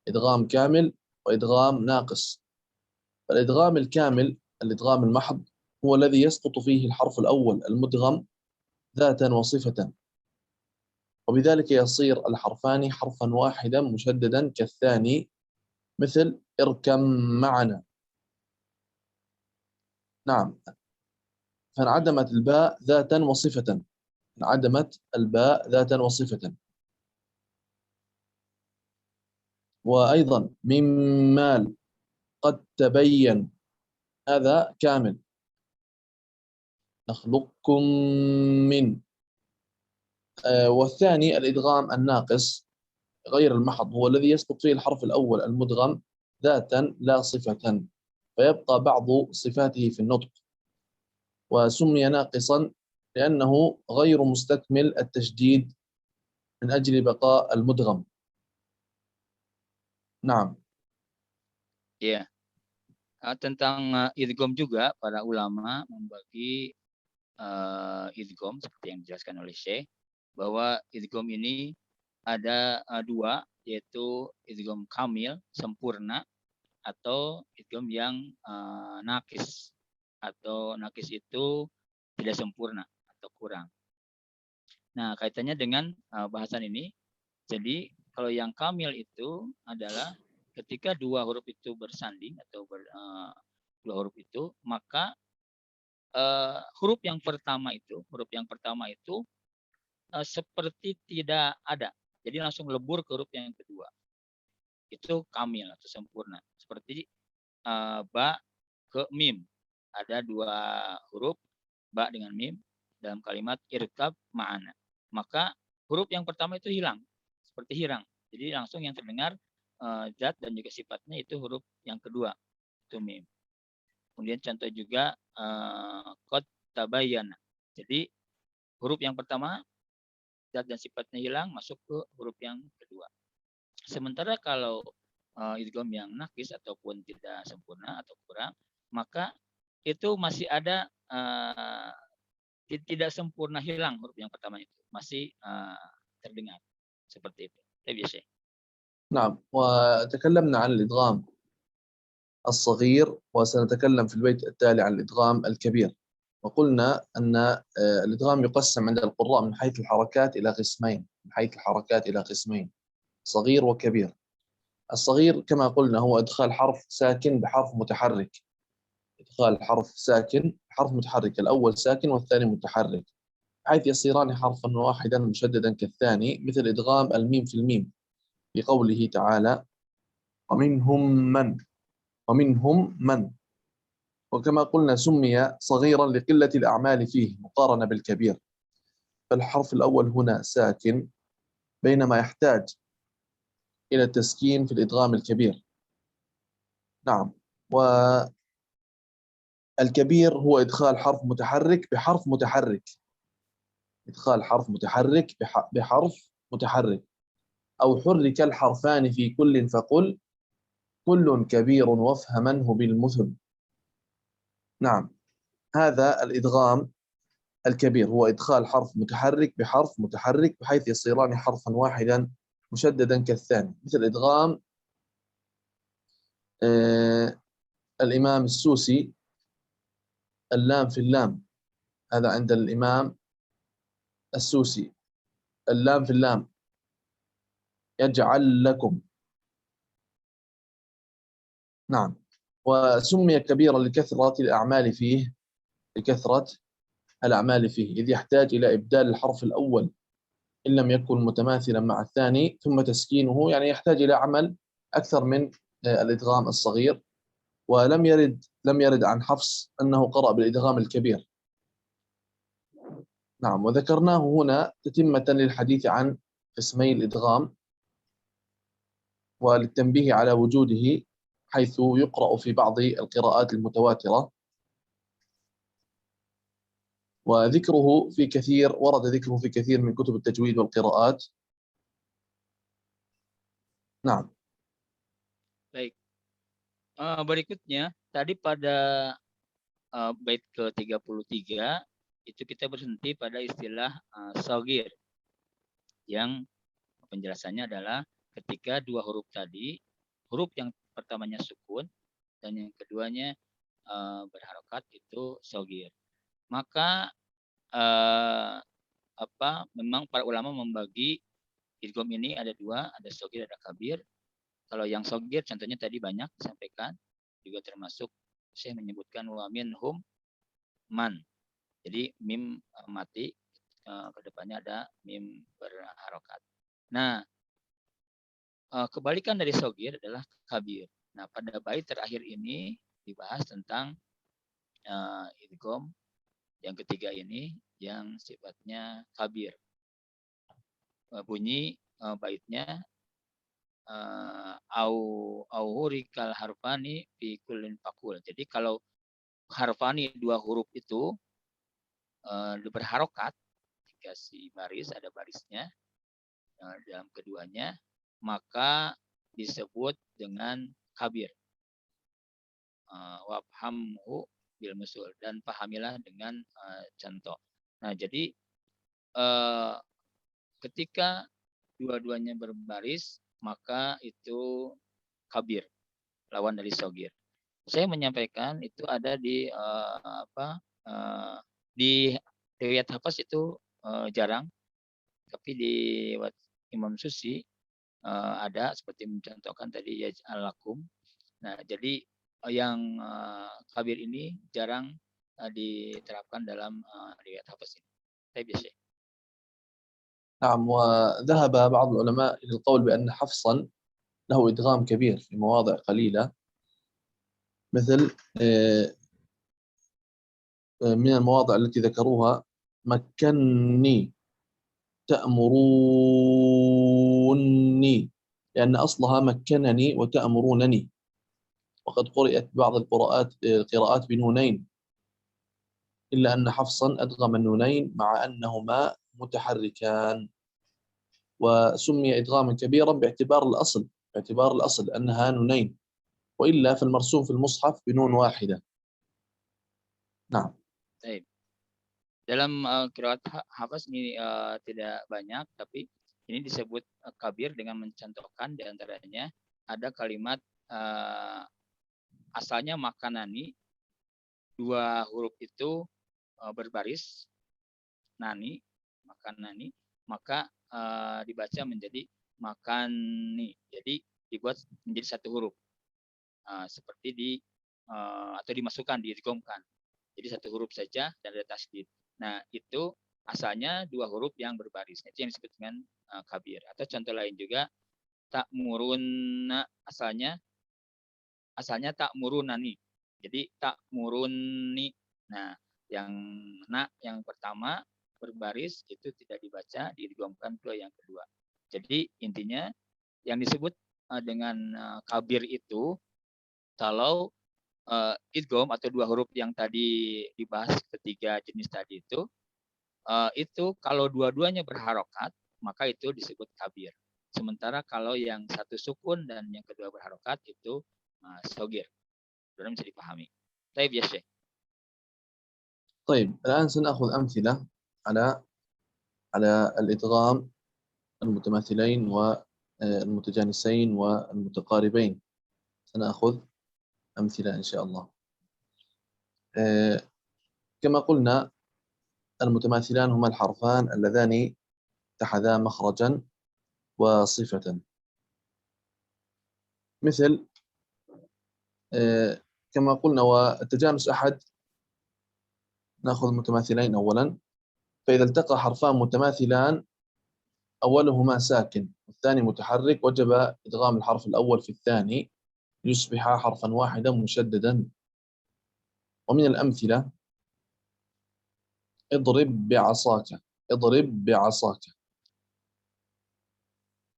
إدغام كامل وإدغام ناقص. فالإدغام الكامل، الإدغام المحض، هو الذي يسقط فيه الحرف الأول المدغم ذاتا وصفة، وبذلك يصير الحرفان حرفا واحدا مشددا كالثاني، مثل اركم معنا. نعم، فانعدمت الباء ذاتا وصفة. انعدمت الباء ذاتا وصفة. وأيضا من مال قد تبين، هذا كامل. نخلقكم من. والثاني الإدغام الناقص غير المحض، هو الذي يسقط فيه الحرف الأول المدغم ذاتا لا صفة، فيبقى بعض صفاته في النطق، وسمي ناقصا لأنه غير مستكمل التشديد من أجل بقاء المدغم. نعم. Ya, tentang idgham juga para ulama membagi idgham seperti yang dijelaskan oleh Syekh, bahwa idgham ini ada dua, yaitu idgham kamil sempurna atau idgham yang nakis, atau nakis itu tidak sempurna atau kurang. Nah, kaitannya dengan bahasan ini, jadi kalau yang kamil itu adalah ketika dua huruf itu bersanding atau dua huruf itu, maka huruf yang pertama itu seperti tidak ada. Jadi langsung lebur ke huruf yang kedua. Itu kamil atau sempurna. Seperti ba ke mim. Ada dua huruf, ba dengan mim, dalam kalimat irkab ma'ana. Maka huruf yang pertama itu hilang. Seperti hirang. Jadi langsung yang terdengar zat dan juga sifatnya itu huruf yang kedua, itu mim. Kemudian contoh juga qad tabayyana. Jadi huruf yang pertama zat dan sifatnya hilang, masuk ke huruf yang kedua. Sementara kalau idgham yang nakis ataupun tidak sempurna atau kurang, maka itu masih ada tidak sempurna hilang huruf yang pertama itu, masih terdengar seperti itu. Biasa. نعم، وتكلمنا عن الإدغام الصغير، وسنتكلم في البيت التالي عن الإدغام الكبير. وقلنا أن الإدغام يقسم عند القراء من حيث الحركات إلى قسمين، صغير وكبير. الصغير كما قلنا هو إدخال حرف ساكن بحرف متحرك. إدخال حرف ساكن بحرف متحرك، الأول ساكن والثاني متحرك، حيث يصيران حرفا واحدا مشددا كالثاني، مثل إدغام الميم في الميم في قوله تعالى ومنهم من. وكما قلنا سمي صغيرا لقلة الأعمال فيه مقارنة بالكبير، فالحرف الأول هنا ساكن بينما يحتاج إلى التسكين في الإدغام الكبير. نعم، والكبير هو إدخال حرف متحرك بحرف متحرك، إدخال حرف متحرك بحرف متحرك، أو حرك الحرفان في كل فقل كل كبير وافهمنه بالمثل. نعم، هذا الإدغام الكبير هو إدخال حرف متحرك بحرف متحرك بحيث يصيران حرفا واحدا مشددا كالثاني، مثل إدغام الإمام السوسي اللام في اللام، هذا عند الإمام السوسي اللام في اللام يجعل لكم. نعم، وسمي كبيرا لكثرة الأعمال فيه، إذ يحتاج إلى إبدال الحرف الأول إن لم يكن متماثلا مع الثاني ثم تسكينه، يعني يحتاج إلى عمل أكثر من الإدغام الصغير. ولم يرد عن حفص أنه قرأ بالإدغام الكبير. نعم، وذكرناه هنا تتمة للحديث عن قسمي الإدغام وللتنبيه على وجوده، حيث يقرأ في بعض القراءات المتواترة، ورد ذكره في كثير من كتب التجويد والقراءات. نعم. Baik. Berikutnya, tadi pada bait ke-33 itu kita berhenti pada istilah shagir, yang penjelasannya adalah ketika dua huruf tadi, huruf yang pertamanya sukun dan yang keduanya berharokat, itu shagir. Maka memang para ulama membagi idgham ini ada dua, ada shagir, ada kabir. Kalau yang sogir contohnya tadi banyak disampaikan, juga termasuk saya menyebutkan wa minhum man. Jadi mim mati, ke depannya ada mim berharokat. Nah, kebalikan dari sogir adalah kabir. Nah, pada bait terakhir ini dibahas tentang idgham yang ketiga ini yang sifatnya kabir. Bunyi baitnya au hurikal harfani fi kullin fakul. Jadi kalau harfani dua huruf itu berharokat, dikasih baris, ada barisnya dalam keduanya, maka disebut dengan kabir. Wafhamhu bil musul, dan pahamilah dengan contoh. Nah, jadi ketika dua-duanya berbaris, maka itu kabir, lawan dari sogir. Saya menyampaikan itu ada di di riwayat Hafs itu jarang, tapi di Imam Susi ada seperti mencontohkan tadi yaj'alakum. Nah, jadi yang kabir ini jarang diterapkan dalam riwayat Hafs ini. Saya biasa. نعم. وذهب بعض العلماء إلى القول بأن حفصا له إدغام كبير في مواضع قليلة، مثل من المواضع التي ذكروها مكني تأمروني، لأن أصلها مكنني وتأمرونني، وقد قرأت بعض القراءات بنونين، إلا أن حفصا أدغم النونين مع أنهما متحركان، وسمي إدغاما كبيرا باعتبار الأصل أنها نونين، وإلا في المرسوم في المصحف بنون واحدة. نعم. Baik. Dalam qiraat Hafs ini tidak banyak, tapi ini disebut kabir dengan mencontohkan diantaranya ada kalimat asalnya makanani, dua huruf itu berbaris, nani, makanani, maka dibaca menjadi makani. Jadi dibuat menjadi satu huruf, seperti atau dimasukkan, diidghamkan. Jadi satu huruf saja dan ada tasdid. Nah, itu asalnya dua huruf yang berbaris. Itu yang disebut dengan kabir. Atau contoh lain juga ta'muruna, asalnya ta'murunani. Jadi ta'muruni. Nah, yang pertama berbaris itu tidak dibaca, diidghamkan ke yang kedua. Jadi intinya yang disebut dengan kabir itu kalau idgham atau dua huruf yang tadi dibahas ketiga jenis tadi itu kalau dua-duanya berharokat, maka itu disebut kabir. Sementara kalau yang satu sukun dan yang kedua berharokat itu sogir. Sudah bisa dipahami. Baik, ya Syekh. طيب الآن سنأخذ أمثلة على الإدغام المتماثلين والمتجانسين والمتقاربين. سنأخذ أمثلة إن شاء الله. كما قلنا المتماثلان هما الحرفان اللذان اتحدا مخرجا وصفة، مثل كما قلنا والتجانس أحد. نأخذ متماثلين أولا، فإذا التقى حرفان متماثلان أولهما ساكن والثاني متحرك وجب إدغام الحرف الأول في الثاني ليصبح حرفا واحدا مشددا. ومن الأمثلة اضرب بعصاك، اضرب بعصاك.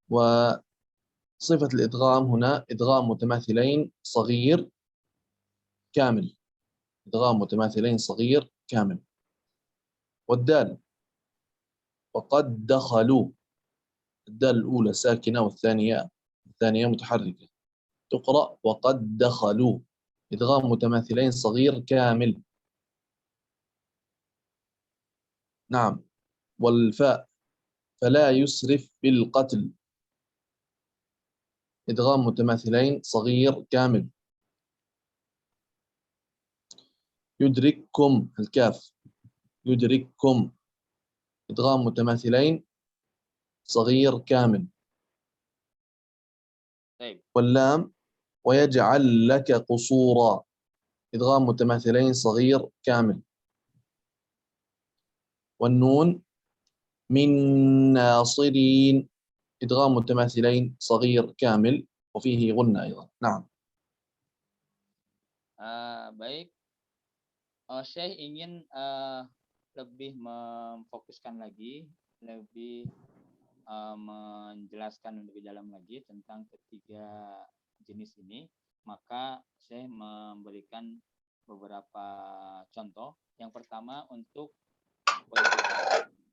وصفة الإدغام هنا إدغام متماثلين صغير كامل، إدغام متماثلين صغير كامل. والدال وقد دخلوا، الدال الأولى ساكنة والثانية متحركة، تقرأ وقد دخلوا، إدغام متماثلين صغير كامل. نعم. والفاء فلا يسرف بالقتل، إدغام متماثلين صغير كامل. يدرككم، الكاف يدرككم، إدغام متماثلين صغير كامل. طيب. واللام ويجعل لك قصورا إدغام متماثلين صغير كامل. والنون من ناصرين إدغام متماثلين صغير كامل وفيه غنة أيضا. نعم. Baik. Syekh ingin lebih memfokuskan lagi, lebih menjelaskan lebih dalam lagi tentang ketiga jenis ini, maka Syekh memberikan beberapa contoh. Yang pertama untuk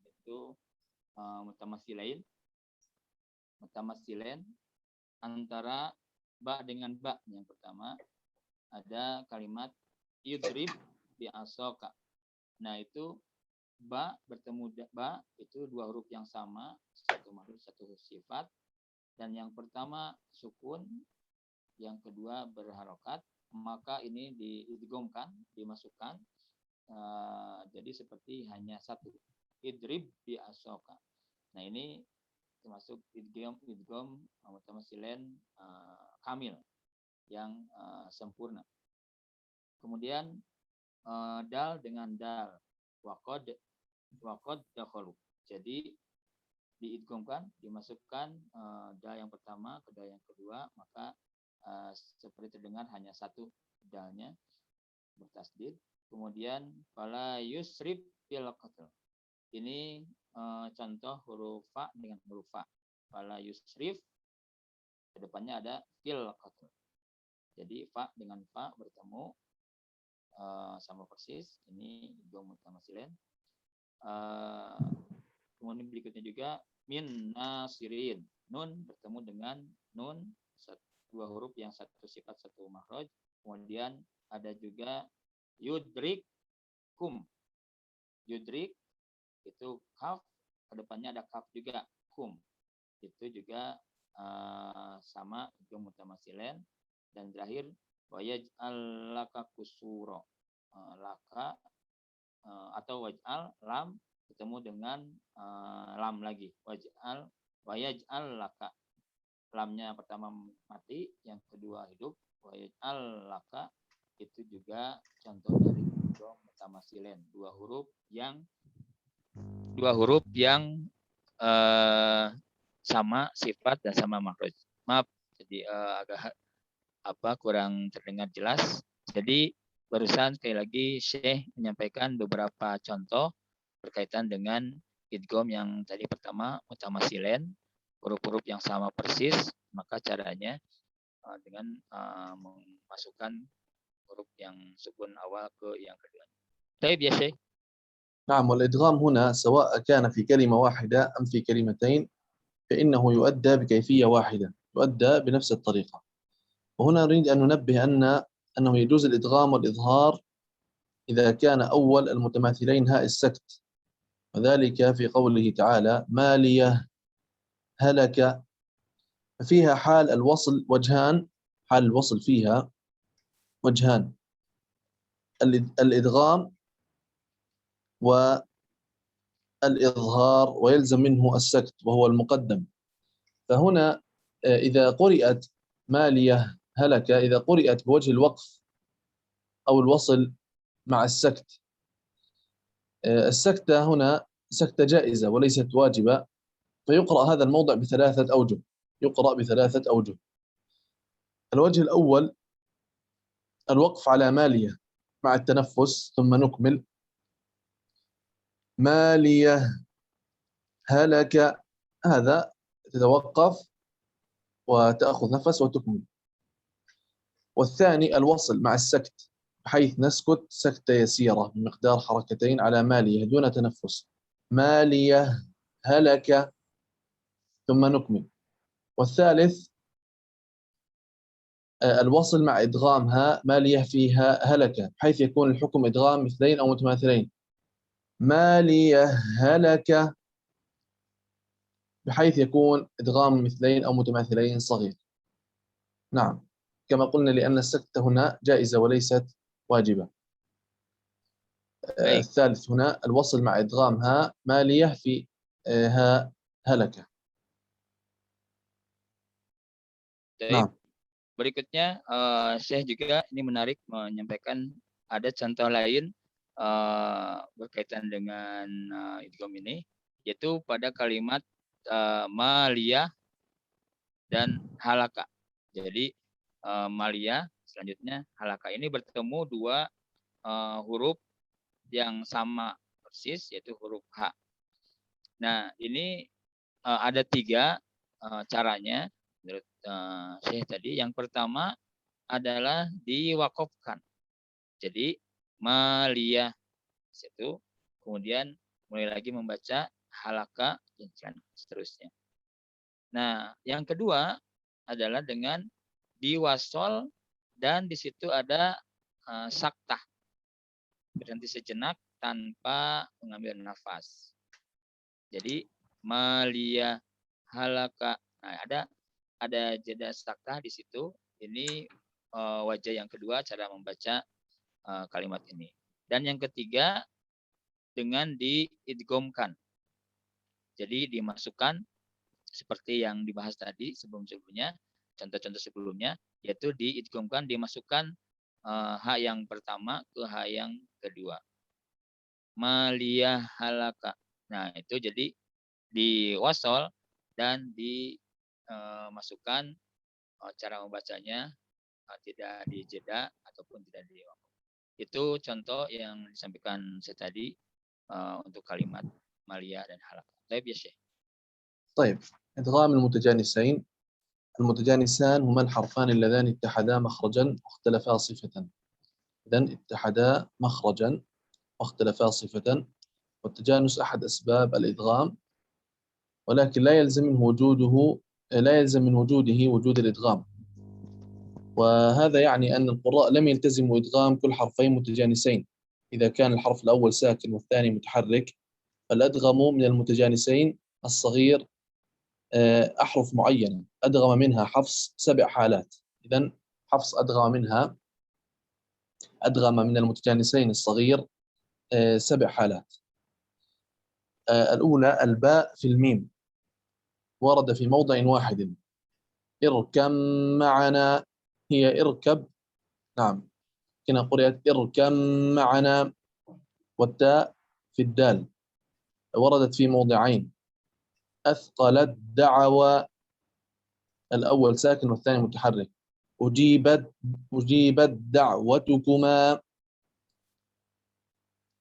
itu mutamasilain antara ba dengan ba. Yang pertama ada kalimat yudrib bi asoka. Nah, itu ba bertemu ba itu dua huruf yang sama, satu makhluk satu sifat, dan yang pertama sukun, yang kedua berharokat, maka ini diidghamkan, dimasukkan, jadi seperti hanya satu, idrib bi asoka. Nah, ini termasuk idgham mutamasilain kamil yang sempurna. Kemudian dal dengan dal, waqad dakhalu. Jadi diidghamkan, dimasukkan dal yang pertama ke dal yang kedua, maka seperti terdengar hanya satu dalnya bertasdid. Kemudian fala yusrif fil qatl. Ini contoh huruf fa dengan huruf fa. Fala yusrif, ke depannya ada fil qatl. Jadi fa dengan fa bertemu sama persis. Ini idgham mutamasilain. Kemudian berikutnya juga min nasirin. Nun bertemu dengan nun, dua huruf yang satu sifat satu makhraj. Kemudian ada juga yudrik kum. Yudrik itu kaf, kedepannya ada kaf juga, kum. Itu juga sama idgham mutamasilain. Dan terakhir wayaj'al laka kusura. Laka atau waj'al lam ketemu dengan lam lagi. Wayaj'al laka. Lamnya pertama mati, yang kedua hidup. Wayaj'al laka itu juga contoh dari idgham mutamasilain, dua huruf yang sama sifat dan sama makhraj. Maaf, jadi agak kurang terdengar jelas. Jadi barusan sekali lagi Syekh menyampaikan beberapa contoh berkaitan dengan idgham yang tadi pertama mutamasilain, huruf-huruf yang sama persis, maka caranya dengan memasukkan huruf yang sukun awal ke yang kedua. Baik ya Syekh. نعم. والإدغام هنا سواء كان في كلمة واحدة أم في كلمتين فإنه يؤدى بكيفية واحدة، يؤدى بنفس الطريقة. وهنا نريد أن ننبه أنه يجوز الإدغام والإظهار إذا كان أول المتماثلين هاء السكت، وذلك في قوله تعالى مالية هلك. فيها حال الوصل وجهان، حال الوصل فيها وجهان، الإدغام والإظهار، ويلزم منه السكت وهو المقدم. فهنا إذا قرئت مالية هلك، إذا قرئت بوجه الوقف أو الوصل مع السكت، السكتة هنا سكتة جائزة وليست واجبة، فيقرأ هذا الموضع بثلاثة أوجه. يقرأ بثلاثة أوجه. الوجه الأول الوقف على مالية مع التنفس ثم نكمل. مالية هلك، هذا تتوقف وتأخذ نفس وتكمل. والثاني الوصل مع السكت، بحيث نسكت سكتة يسيرة بمقدار حركتين على مالية دون تنفس. مالية هلك ثم نكمل. والثالث الوصل مع إدغامها مالية فيها هلك، بحيث يكون الحكم إدغام مثلين أو متماثلين. مالية هلك، بحيث يكون إدغام مثلين أو متماثلين صغير. نعم، كما قلنا لأن السكتة هنا جائزة وليست واجبة. الثالث هنا الوصل مع إدغامها مالية في ها هلك. Nah, Berikutnya Syekh juga ini menarik menyampaikan ada contoh lain berkaitan dengan idgham ini, yaitu pada kalimat maliyah dan halaka. Jadi maliyah selanjutnya halaka ini bertemu dua huruf yang sama persis, yaitu huruf H. Nah, ini ada tiga caranya menurut Syekh tadi. Yang pertama adalah diwakafkan. Jadi maliyah situ, kemudian mulai lagi membaca halaka dan seterusnya. Nah, yang kedua adalah dengan diwasol dan di situ ada saktah, berhenti sejenak tanpa mengambil nafas. Jadi maliyah halaka. Nah, ada jeda saktah di situ. Ini wajah yang kedua cara membaca kalimat ini. Dan yang ketiga dengan diidghamkan. Jadi dimasukkan seperti yang dibahas tadi sebelumnya, contoh-contoh sebelumnya, yaitu diidghamkan, dimasukkan H yang pertama ke H yang kedua. Maliyah halaka. Nah, itu jadi diwasol dan dimasukkan cara membacanya tidak dijeda ataupun tidak diwakaf. Itu contoh yang disampaikan saya tadi untuk kalimat maliyah dan halaka. Baik ya Syekh. طيب إدغام المتجانسين. المتجانسان هما الحرفان اللذان اتحدا مخرجا واختلفا صفة. إذن اتحدا مخرجا واختلفا صفة، والتجانس أحد أسباب الإدغام، ولكن لا يلزم من وجوده وجود الإدغام. وهذا يعني أن القراء لم يلتزموا إدغام كل حرفين متجانسين. إذا كان الحرف الأول ساكن والثاني متحرك فالأدغم من المتجانسين الصغير أحرف معينة أدغم منها حفص 7 حالات. إذن حفص أدغم من المتجانسين الصغير 7 حالات. الأولى الباء في الميم، ورد في موضع واحد. اركم معنا، هي اركب، نعم كنا قرأت اركم معنا. والتاء في الدال وردت في موضعين. أثقلت دعوى، الأول ساكن والثاني متحرك. أجيبت دعوتكما،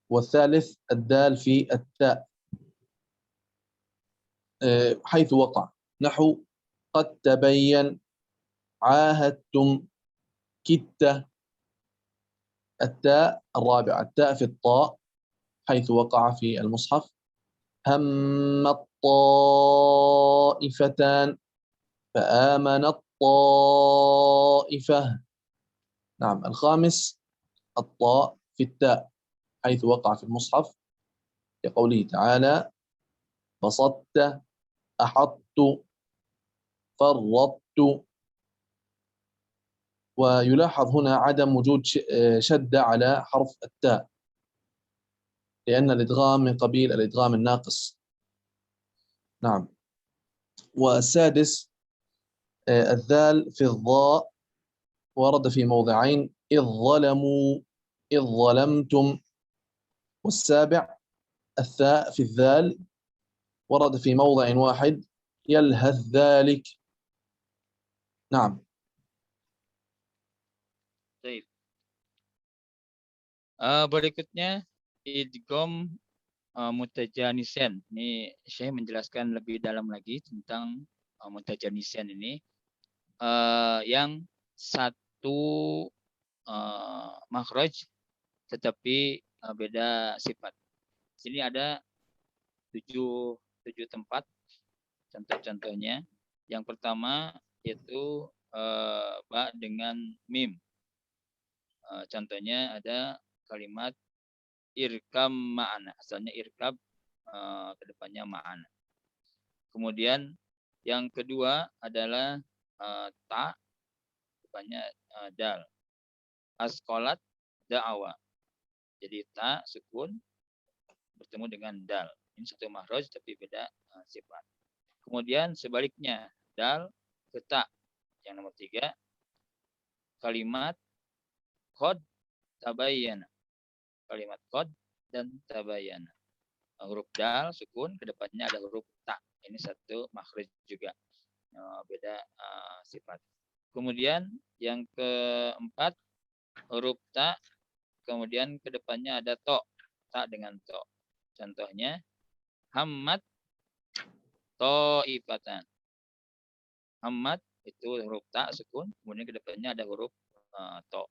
والثالث الدال في التاء حيث وقع، نحو قد تبين، عاهدتم، كدت. التاء الرابعة التاء في الطاء حيث وقع في المصحف. هم الطائفتان فآمن الطائفة. نعم الخامس الطاء في التاء حيث وقع في المصحف لقوله تعالى بسطت، أحطت، فرطت. ويلاحظ هنا عدم وجود شدة على حرف التاء، لأن الإدغام من قبيل الإدغام الناقص. نعم. والسادس الذال في الضاء، ورد في موضعين. إذ ظلموا، إذ ظلمتم. والسابع الثاء في الذال، ورد في موضع واحد. يلهث ذلك. نعم. Baik. Berikutnya idgham mutajanisen. Ini saya menjelaskan lebih dalam lagi tentang mutajanisen ini. Yang satu makhraj tetapi beda sifat. Sini ada 7 tempat contoh-contohnya. Yang pertama yaitu ba dengan mim. Contohnya ada kalimat irkam ma'ana. Asalnya irkab, kedepannya ma'ana. Kemudian yang kedua adalah ta, depannya dal. Askolat da'awa. Jadi ta sukun bertemu dengan dal. Ini satu makhraj tapi beda sifat. Kemudian sebaliknya dal ke ta. Yang nomor 3, kalimat qad tabayyana. Kalimat qad dan tabayyana. Huruf dal sukun, kedepannya ada huruf ta. Ini satu makhraj juga. Beda sifat. Kemudian yang keempat, huruf ta, kemudian kedepannya ada to. Ta dengan to. Contohnya, hammat ta'ifatan. Hammat itu huruf ta sukun, kemudian kedepannya ada huruf to.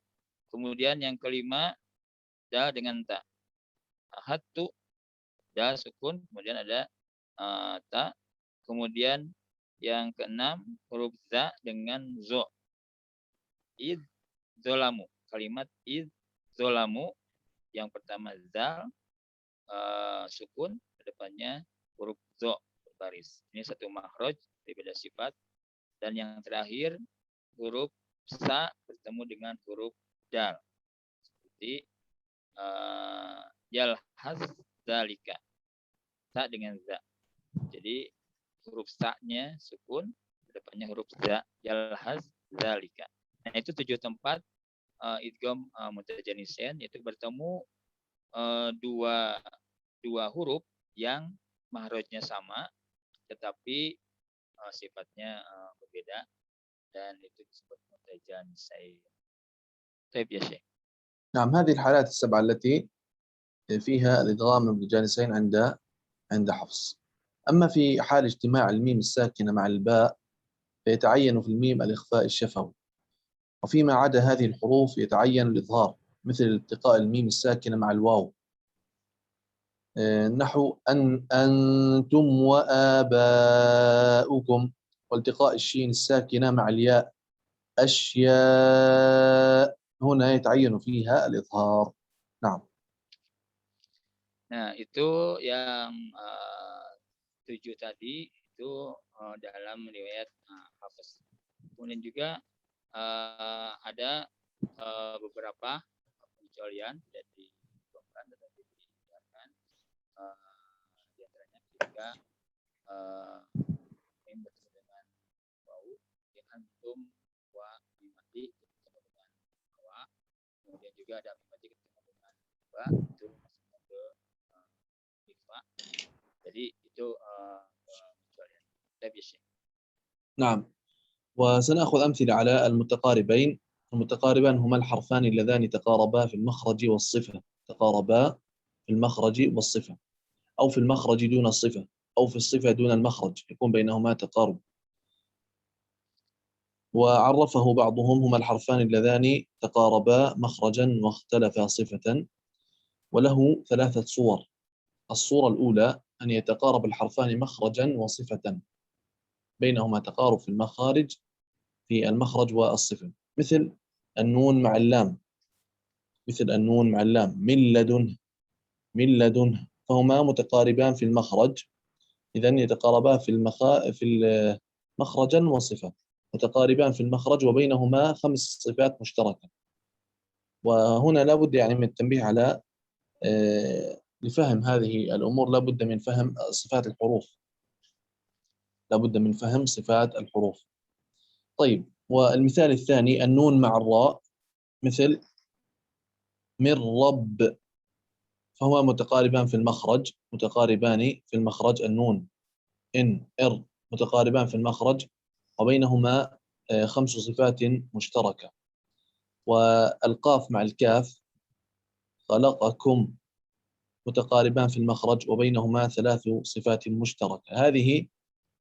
Kemudian yang kelima, dal dengan ta. Hattu, dal sukun, kemudian ada ta. Kemudian yang keenam, huruf za dengan zo. Id zolamu. Kalimat id zolamu, yang pertama zal sukun, kedepannya huruf zo berbaris. Ini satu makhraj, beda sifat. Dan yang terakhir, huruf sa bertemu dengan huruf dal. Seperti yalhaz zalika. Sa dengan za. Jadi huruf sa-nya sukun, kedepannya huruf za, yalhaz zalika. Nah, itu 7 tempat idgham mutajanisain, yaitu bertemu dua huruf yang mahrajnya sama tetapi sifatnya berbeda, dan itu disebut mutajanisain. Baik ya Syekh. نعم، هذه الحالات السبعة التي فيها الإدغام المتجانسين عند حفص. أما في حال اجتماع الميم الساكنة مع الباء فيتعين في الميم الإخفاء الشفوي، وفيما عدا هذه الحروف يتعين الإظهار، مثل التقاء الميم الساكنة مع الواو، نحو أنتم وآباؤكم، والتقاء الشين الساكنة مع الياء أشياء، هنا يتعين فيها الإظهار. نعم. Nah, itu yang 7 tadi itu dalam riwayat Hafiz. Kemudian juga ada beberapa pengecualian dari Quran tetapi diingatkan di antaranya ketika mim bertemu dengan wau, antum wa mimati bertemu dengan wa, kemudian juga ada mimati bertemu dengan wa, itu masuk ke ikhfa. Jadi itu pengecualian. نعم، وسنأخذ أمثلة على المتقاربين. المتقاربان هما الحرفان اللذان تقاربا في المخرج والصفة، تقاربا في المخرج والصفة، أو في المخرج دون الصفة، أو في الصفة دون المخرج، يكون بينهما تقارب. وعرفه بعضهم هما الحرفان اللذان تقاربا مخرجا واختلفا صفة، وله 3 صور. الصورة الأولى أن يتقارب الحرفان مخرجا وصفة، بينهما تقارب في المخارج، في المخرج والصفة، مثل النون مع اللام، مثل النون مع اللام، من لدنه، فهما متقاربان في المخرج، إذن يتقاربان في مخرجا وصفة، متقاربان في المخرج وبينهما 5 صفات مشتركة. وهنا لا بد يعني من التنبيه على لفهم هذه الأمور لا بد من فهم صفات الحروف، لا بد من فهم صفات الحروف. طيب، والمثال الثاني النون مع الراء، مثل من رب، فهما متقاربان في المخرج، متقاربان في المخرج، النون متقاربان في المخرج وبينهما 5 صفات مشتركة. والقاف مع الكاف خلقكم، متقاربان في المخرج وبينهما 3 صفات مشتركة. هذه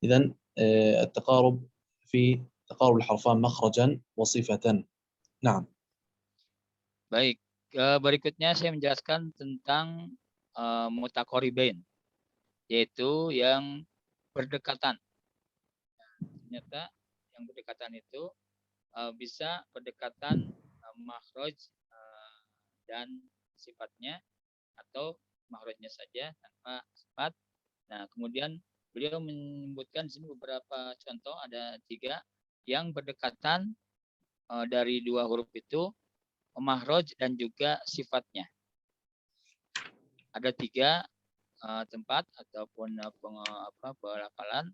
إذن التقارب في تقارب الحرفان مخرجا وصفة. نعم. Baik, berikutnya saya menjelaskan tentang mutaqaribain, yaitu yang berdekatan. Ternyata yang berdekatan itu bisa berdekatan makhraj dan sifatnya, atau makhrajnya saja tanpa sifat. Nah, kemudian beliau menyebutkan di sini beberapa contoh, ada 3 yang berdekatan dari 2 huruf itu, makhraj dan juga sifatnya. Ada 3 tempat ataupun pelafalan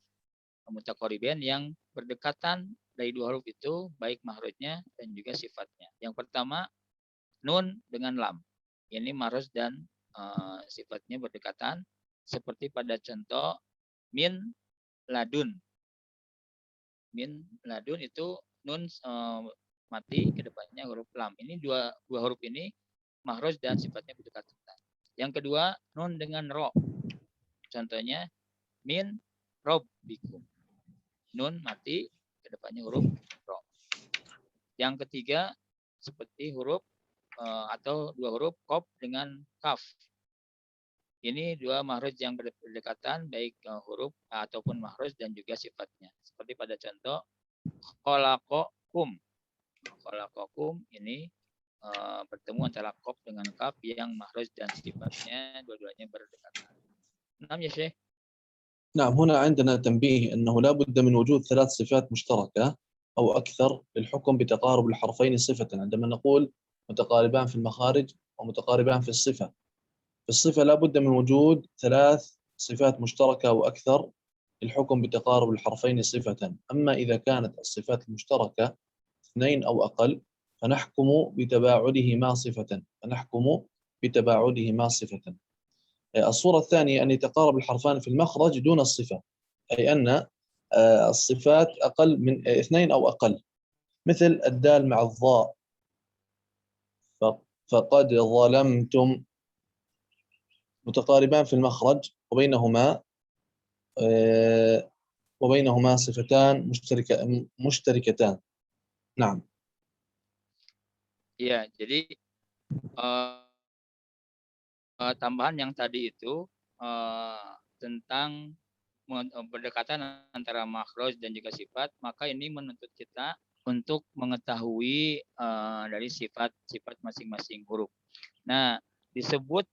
mutaqaribain yang berdekatan dari dua huruf itu baik makhrajnya dan juga sifatnya. Yang pertama nun dengan lam. Ini makhraj dan sifatnya berdekatan seperti pada contoh min ladun. Min ladun itu nun mati ke depannya huruf lam. Ini dua huruf ini makhraj dan sifatnya berdekatan. Yang kedua nun dengan ro. Contohnya min robbikum. Nun mati ke depannya huruf ro. Yang ketiga seperti huruf atau dua huruf qaf dengan kaf. Ini dua makhraj yang berdekatan baik huruf ataupun makhraj dan juga sifatnya. Seperti pada contoh khalaqakum. Khalaqakum ini bertemu antara qaf dengan kaf yang makhraj dan sifatnya dua-duanya berdekatan. 6 ya Syekh. نعم، هنا عندنا تنبيه أنه لا بد من وجود 3 صفات مشتركة أو أكثر للحكم بتقارب الحرفين صفة. عندما نقول متقاربان في المخارج ومتقاربان في الصفة، في الصفة لا بد من وجود 3 صفات مشتركة أو أكثر للحكم بتقارب الحرفين صفة. أما إذا كانت الصفات المشتركة 2 أو أقل فنحكم بتباعدهما صفة. الصورة الثانية أن يتقارب الحرفان في المخرج دون الصفة، أي أن الصفات أقل من 2 أو أقل، مثل الدال مع الضاء فقد ظلمتم، متقاربان في المخرج وبينهما صفتان مشتركتان. نعم. Ya, jadi tambahan yang tadi itu tentang berdekatan antara makhraj dan juga sifat, maka ini menuntut kita untuk mengetahui dari sifat-sifat masing-masing huruf. Nah, disebut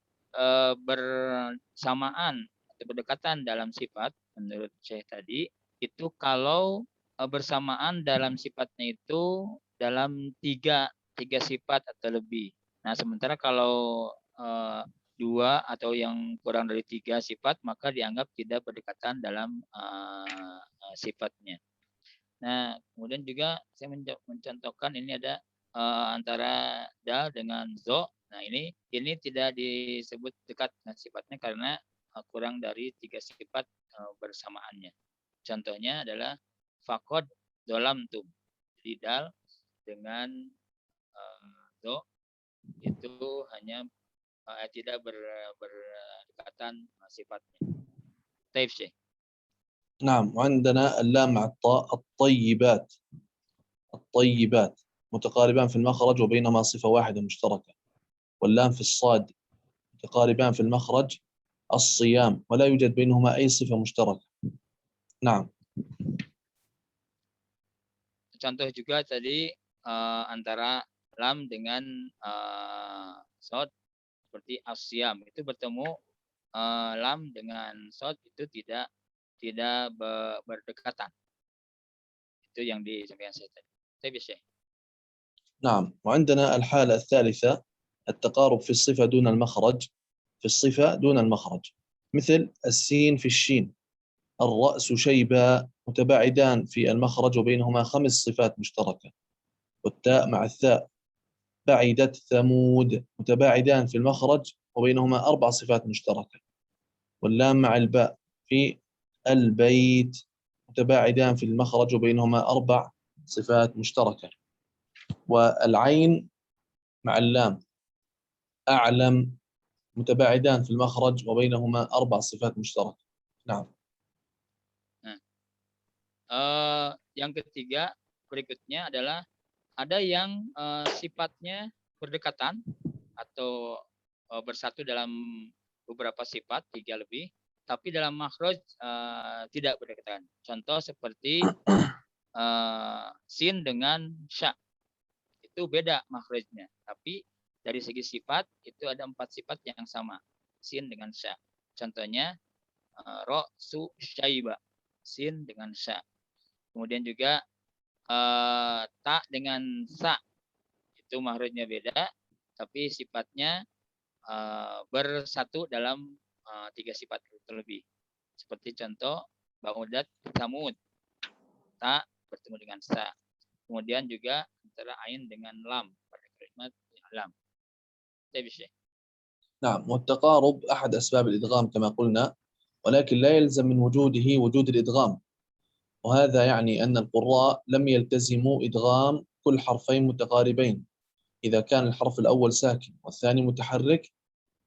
bersamaan atau berdekatan dalam sifat menurut Syekh tadi itu kalau bersamaan dalam sifatnya itu dalam tiga sifat atau lebih. Nah, sementara kalau 2 atau yang kurang dari 3 sifat maka dianggap tidak berdekatan dalam sifatnya. Nah, kemudian juga saya mencontohkan ini ada antara dal dengan zo. Nah, ini tidak disebut dekat dengan sifatnya karena kurang dari 3 sifat bersamaannya. Contohnya adalah faqad dolamtum. Jadi dal dengan zo itu hanya tidak berdekatan sifatnya. Taib Syekh. نعم، وعندنا اللام مع الطاء الطيبات متقاربان في المخرج وبينهما صفة واحدة مشتركة، واللام في الصاد متقاربان في المخرج الصيام ولا يوجد بينهما أي صفة مشتركة. نعم. Contoh juga tadi antara lam dengan sod seperti asyam itu bertemu lam dengan sod itu tidak berdekatan. Itu yang disampaikan saya tadi. Tapi Syekh. نعم، وعندنا الحالة الثالثة التقارب في الصفة دون المخرج، مثل السين في الشين، الرأس شيبة متباعدان في المخرج وبينهما 5 صفات مشتركة، والتاء مع الثاء بعدت ثمود متباعدان في المخرج وبينهما 4 صفات مشتركة، واللام مع الباء في البيت متباعدان في المخرج وبينهما 4 صفات مشتركة، والعين مع اللام أعلم متباعدان في المخرج وبينهما 4 صفات مشتركة. نعم. Yang ketiga berikutnya adalah ada yang sifatnya berdekatan atau bersatu dalam beberapa sifat 3 lebih, tapi dalam makhraj tidak berdekatan. Contoh seperti sin dengan sya. Itu beda makhrajnya, tapi dari segi sifat itu ada 4 sifat yang sama. Sin dengan sya. Contohnya ro su syaiba. Sin dengan sya. Kemudian juga ta dengan sa. Itu makhrajnya beda, tapi sifatnya bersatu dalam 3 sifat terlebih. Seperti contoh ba'udat samud. Ta bertemu dengan sa. Kemudian juga antara ain dengan lam pada kalimat lam. طيب الشيخ. نعم، والتقارب أحد أسباب الإدغام كما قلنا، ولكن لا يلزم من وجوده وجود الإدغام، وهذا يعني أن القراء لم يلتزموا إدغام كل حرفين متقاربين إذا كان الحرف الأول ساكن والثاني متحرك،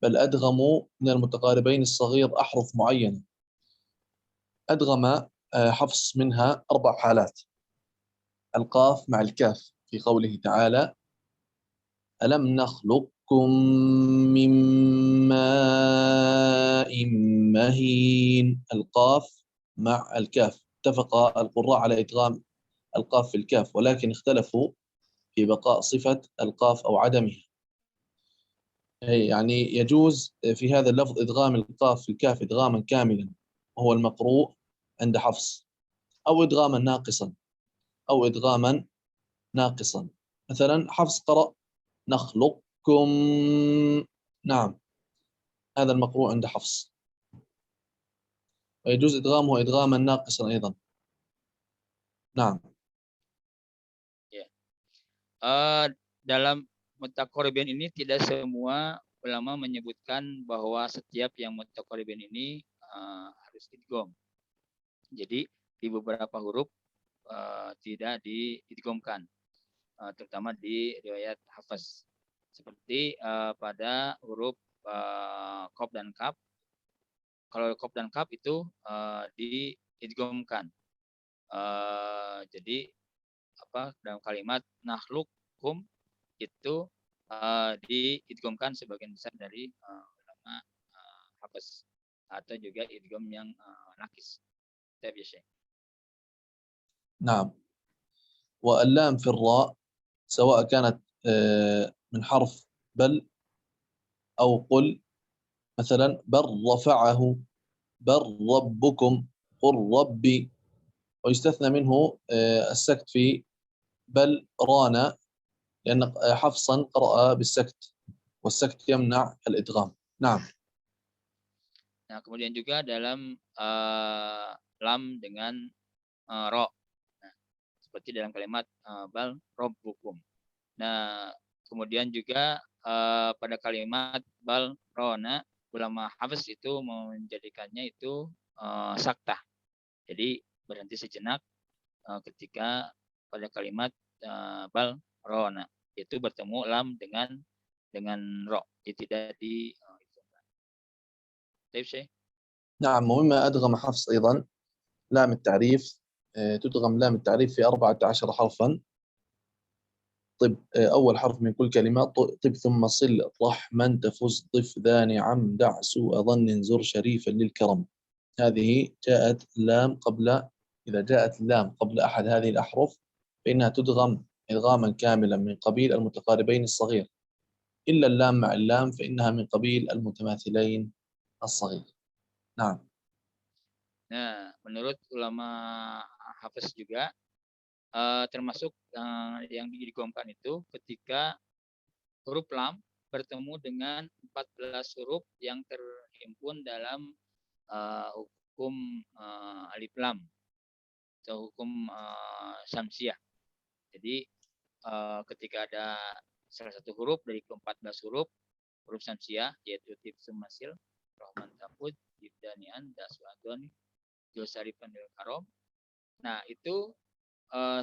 بل أدغموا من المتقاربين الصغير أحرف معينة. أدغم حفص منها 4 حالات: القاف مع الكاف في قوله تعالى: ألم نخلقكم من ماء مهين. القاف مع الكاف، اتفق القراء على إدغام القاف في الكاف، ولكن اختلفوا في بقاء صفة القاف أو عدمها. يعني يجوز في هذا اللفظ إدغام القاف في الكاف إدغاما كاملا وهو المقروء عند حفص، أو إدغاما ناقصا، أو إدغاما ناقصا. مثلا حفص قرأ نخلقكم، نعم، هذا المقروء عند حفص، ويجوز إدغامه إدغاما ناقصا أيضا. نعم. Dalam mutaqarribin ini tidak semua ulama menyebutkan bahwa setiap yang mutaqarribin ini harus idgham. Jadi di beberapa huruf tidak diidghamkan, terutama di riwayat Hafs. Seperti pada huruf qaf dan kaf. Kalau qaf dan kaf itu diidghamkan. Jadi dalam kalimat nakhluqkum itu diidghamkan sebagian besar dari ulama Hafs, atau juga idgham yang nakis. Tapi ya. نعم. واللام في الراء سواء كانت من حرف بل أو قل، مثلا بل رفعه، بل ربكم، قل ربي، ويستثنى منه السكت في بل رانا، لأن حفصا قرأ بالسكت والسكت يمنع الإدغام. نعم. Nah, kemudian juga dalam lam dengan ro. Nah, seperti dalam kalimat bal robbukum. Nah, kemudian juga pada kalimat bal rona, ulama Hafs itu menjadikannya itu saktah. Jadi berhenti sejenak ketika pada kalimat bal rona itu bertemu lam dengan ro, tidak di طيب شيء. نعم، ومما أدغم حفص أيضا لام التعريف. تدغم لام التعريف في 14 حرفا. طب أول حرف من كل كلمة طب ثم صل رحما تفز ضف ذا نعم دع سوء ظن زر شريفا للكرم. هذه جاءت لام قبل، إذا جاءت اللام قبل أحد هذه الأحرف فإنها تدغم إدغاما كاملا من قبيل المتقاربين الصغير، إلا اللام مع اللام فإنها من قبيل المتماثلين الصغير. نعم. Nah, menurut ulama Hafs juga termasuk yang diidghamkan itu ketika huruf lam bertemu dengan 14 huruf yang terhimpun dalam hukum alif lam atau hukum syamsiah. Jadi ketika ada salah satu huruf dari ke-14 huruf syamsiah, yaitu tib sumasil, rahman tafud, ibdanian, daswadon, josarifan del karom. Nah, itu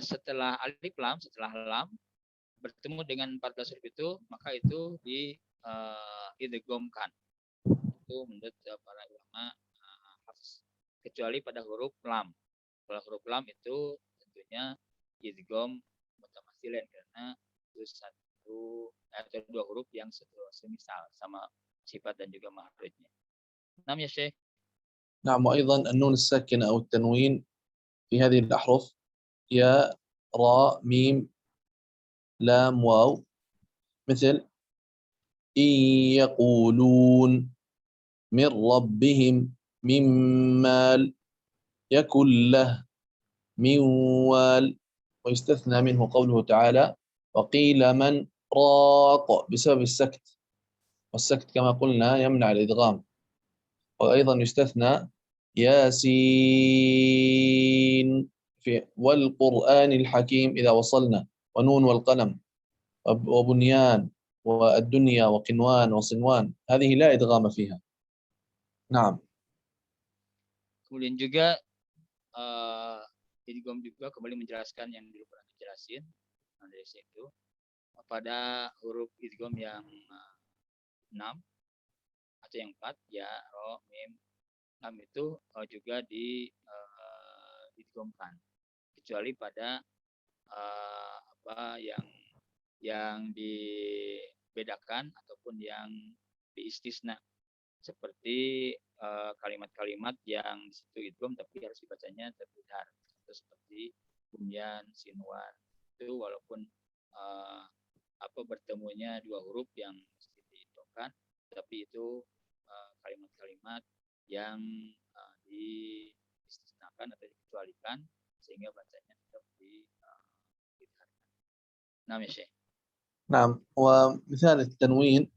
setelah alif lam, setelah lam bertemu dengan 14 huruf itu, maka itu diidghamkan. Itu menurut para ulama Hafs, kecuali pada huruf lam. Kalau huruf lam itu tentunya idgham mutamatsilan karena itu satu atau dua huruf yang semisal sama sifat dan juga makhrajnya. Nam ya Syekh. نعم. وأيضا النون الساكنة أو التنوين في هذه الأحرف يا راء ميم لام واو، مثل إن يقولون من ربهم من مال يكن له من وال، ويستثنى منه قوله تعالى وقيل من راق بسبب السكت، والسكت كما قلنا يمنع الإدغام. وأيضا يستثنى ياسين في والقرآن الحكيم إذا وصلنا ونون والقلم وبنيان والدنيا وقنوان وصنوان هذه لا إدغام فيها. نعم. Kemudian juga idgham juga kembali menjelaskan yang dulu pernah dijelasin dari situ pada huruf idgham yang 6 atau yang 4 ya ro mim lam itu juga idghamkan kecuali pada apa yang dibedakan ataupun yang diistisna seperti kalimat-kalimat yang di situ idgham tapi harus dibacanya terpudar seperti bunyan, sinwan itu walaupun apa bertemunya dua huruf yang mesti diidghamkan tapi itu kalimat-kalimat yang diistisnakan atau dikecualikan sehingga bacanya tetap diidghamkan. Nah, ya Syekh. نعم. ومثال التنوين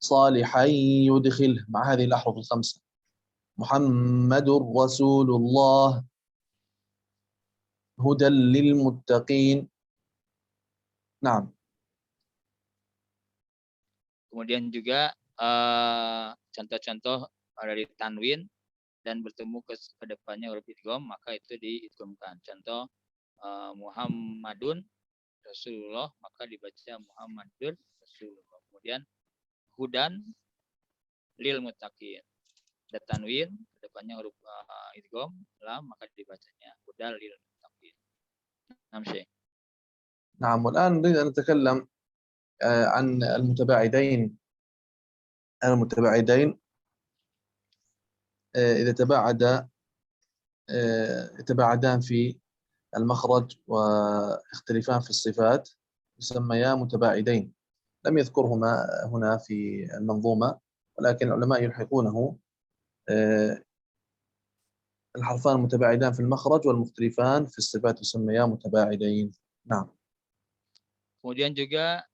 صالحا يدخله مع هذه الأحرف الخمسة محمد رسول الله هدى للمتقين. نعم. Kemudian juga contoh-contoh dari tanwin dan bertemu ke depannya huruf idgham maka itu diidghamkan. Contoh Muhammadun Rasulullah maka dibaca Muhammadur Rasulullah. Kemudian hudan lil muttaqin. Ada tanwin ke depannya huruf idgham lam maka dibacanya hudan lil muttaqin. Naam Syekh. نعم. والآن نريد أن نتكلم عن المتباعدين. إذا يتباعدان في المخرج واختلفان في الصفات يسميا متباعدين. لم يذكرهما هنا في المنظومة ولكن العلماء يلحقونه الحرفان المتباعدان في المخرج والمختلفان في الصفات يسميا متباعدين. نعم. Kemudian juga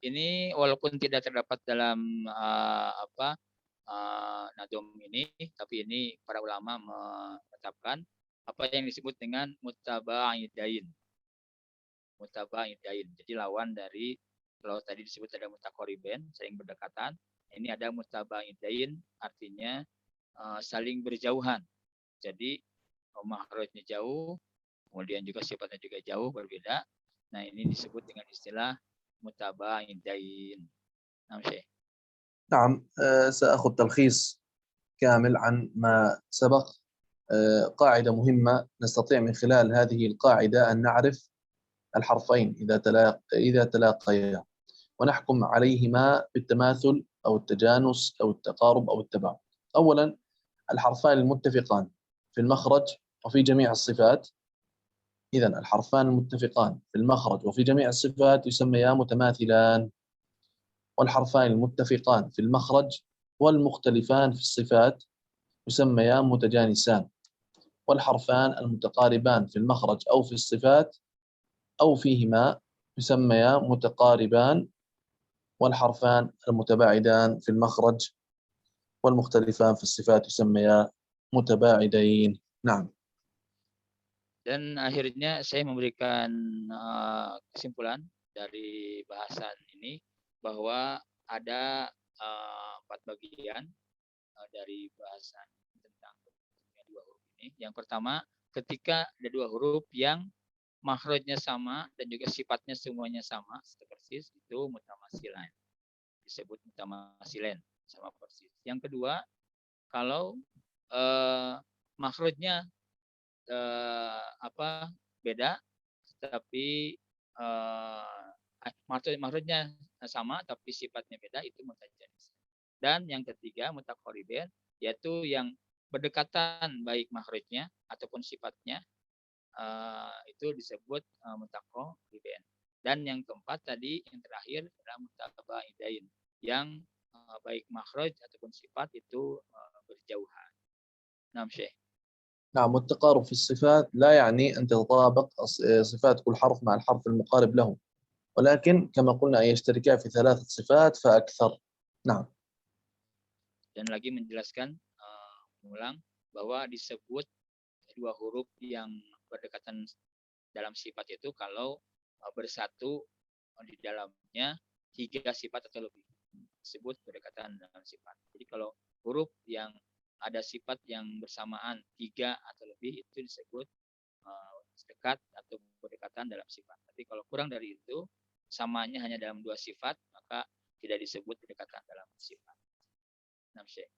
ini walaupun tidak terdapat dalam nadom ini, tapi ini para ulama menetapkan apa yang disebut dengan mutabaidain. Mutabaidain. Jadi lawan dari kalau tadi disebut ada mutaqaribain, saling berdekatan. Ini ada mutabaidain, artinya saling berjauhan. Jadi makhrajnya jauh, kemudian juga sifatnya juga jauh berbeda. Nah, ini disebut dengan istilah mutabaidain. Nah, Syekh. نعم. سأخذ تلخيص كامل عن ما سبق. قاعدة مهمة نستطيع من خلال هذه القاعدة أن نعرف الحرفين إذا تلاقيا ونحكم عليهما بالتماثل أو التجانس أو التقارب أو التباعد. أولا الحرفان المتفقان في المخرج وفي جميع الصفات. إذا الحرفان المتفقان في المخرج وفي جميع الصفات يسميا متماثلان. والحرفان المتفقان في المخرج والمختلفان في الصفات يسميا متجانسان. والحرفان المتقاربان في المخرج أو في الصفات أو فيهما يسميا متقاربان. والحرفان المتباعدان في المخرج والمختلفان في الصفات يسميا متباعدين. نعم. Dan akhirnya saya memberikan kesimpulan dari bahasan ini bahwa ada 4 bagian dari bahasan tentang dua huruf ini. Yang pertama, ketika ada dua huruf yang makhrajnya sama dan juga sifatnya semuanya sama persis, itu mutamasilan. Disebut mutamasilan, sama persis. Yang kedua, kalau makhrajnya beda tapi makhrajnya sama tapi sifatnya beda, itu mutajanis. Dan yang ketiga mutaqaribain, yaitu yang berdekatan baik makhrajnya ataupun sifatnya, itu disebut mutaqaribain. Dan yang keempat tadi yang terakhir adalah mutabaidain, yang baik makhraj ataupun sifat itu berjauhan. Naam Syekh. نعم. والتقارب في الصفات لا يعني أن تتطابق صفات كل حرف مع الحرف المقارب له ولكن كما قلنا أن يشتركا في 3 صفات فأكثر. نعم. Dan lagi menjelaskan ulang bahwa disebut dua huruf yang berdekatan dalam sifat itu kalau bersatu di dalamnya 3 sifat atau lebih, disebut berdekatan dalam sifat. Jadi kalau huruf yang ada sifat yang bersamaan 3 atau lebih itu disebut dekat atau berdekatan dalam sifat. Tapi kalau kurang dari itu, samanya hanya dalam 2 sifat, maka tidak disebut berdekatan dalam sifat. Nah, Syekh.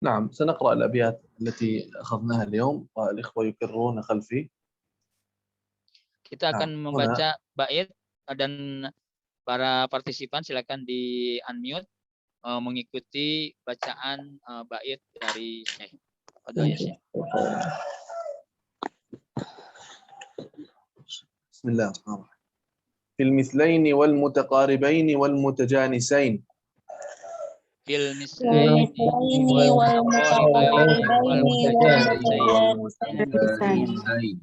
نعم سنقرأ الأبيات التي أخذناها اليوم والإخوة يكررون خلفي. Kita akan membaca bait dan para partisipan silakan di unmute mengikuti bacaan bait dari Syekh. Fadhil ya Syekh. بسم الله الرحمن الرحيم. في المثلين والمتقاربين والمتجانسين. في المثلين والمتجانسين.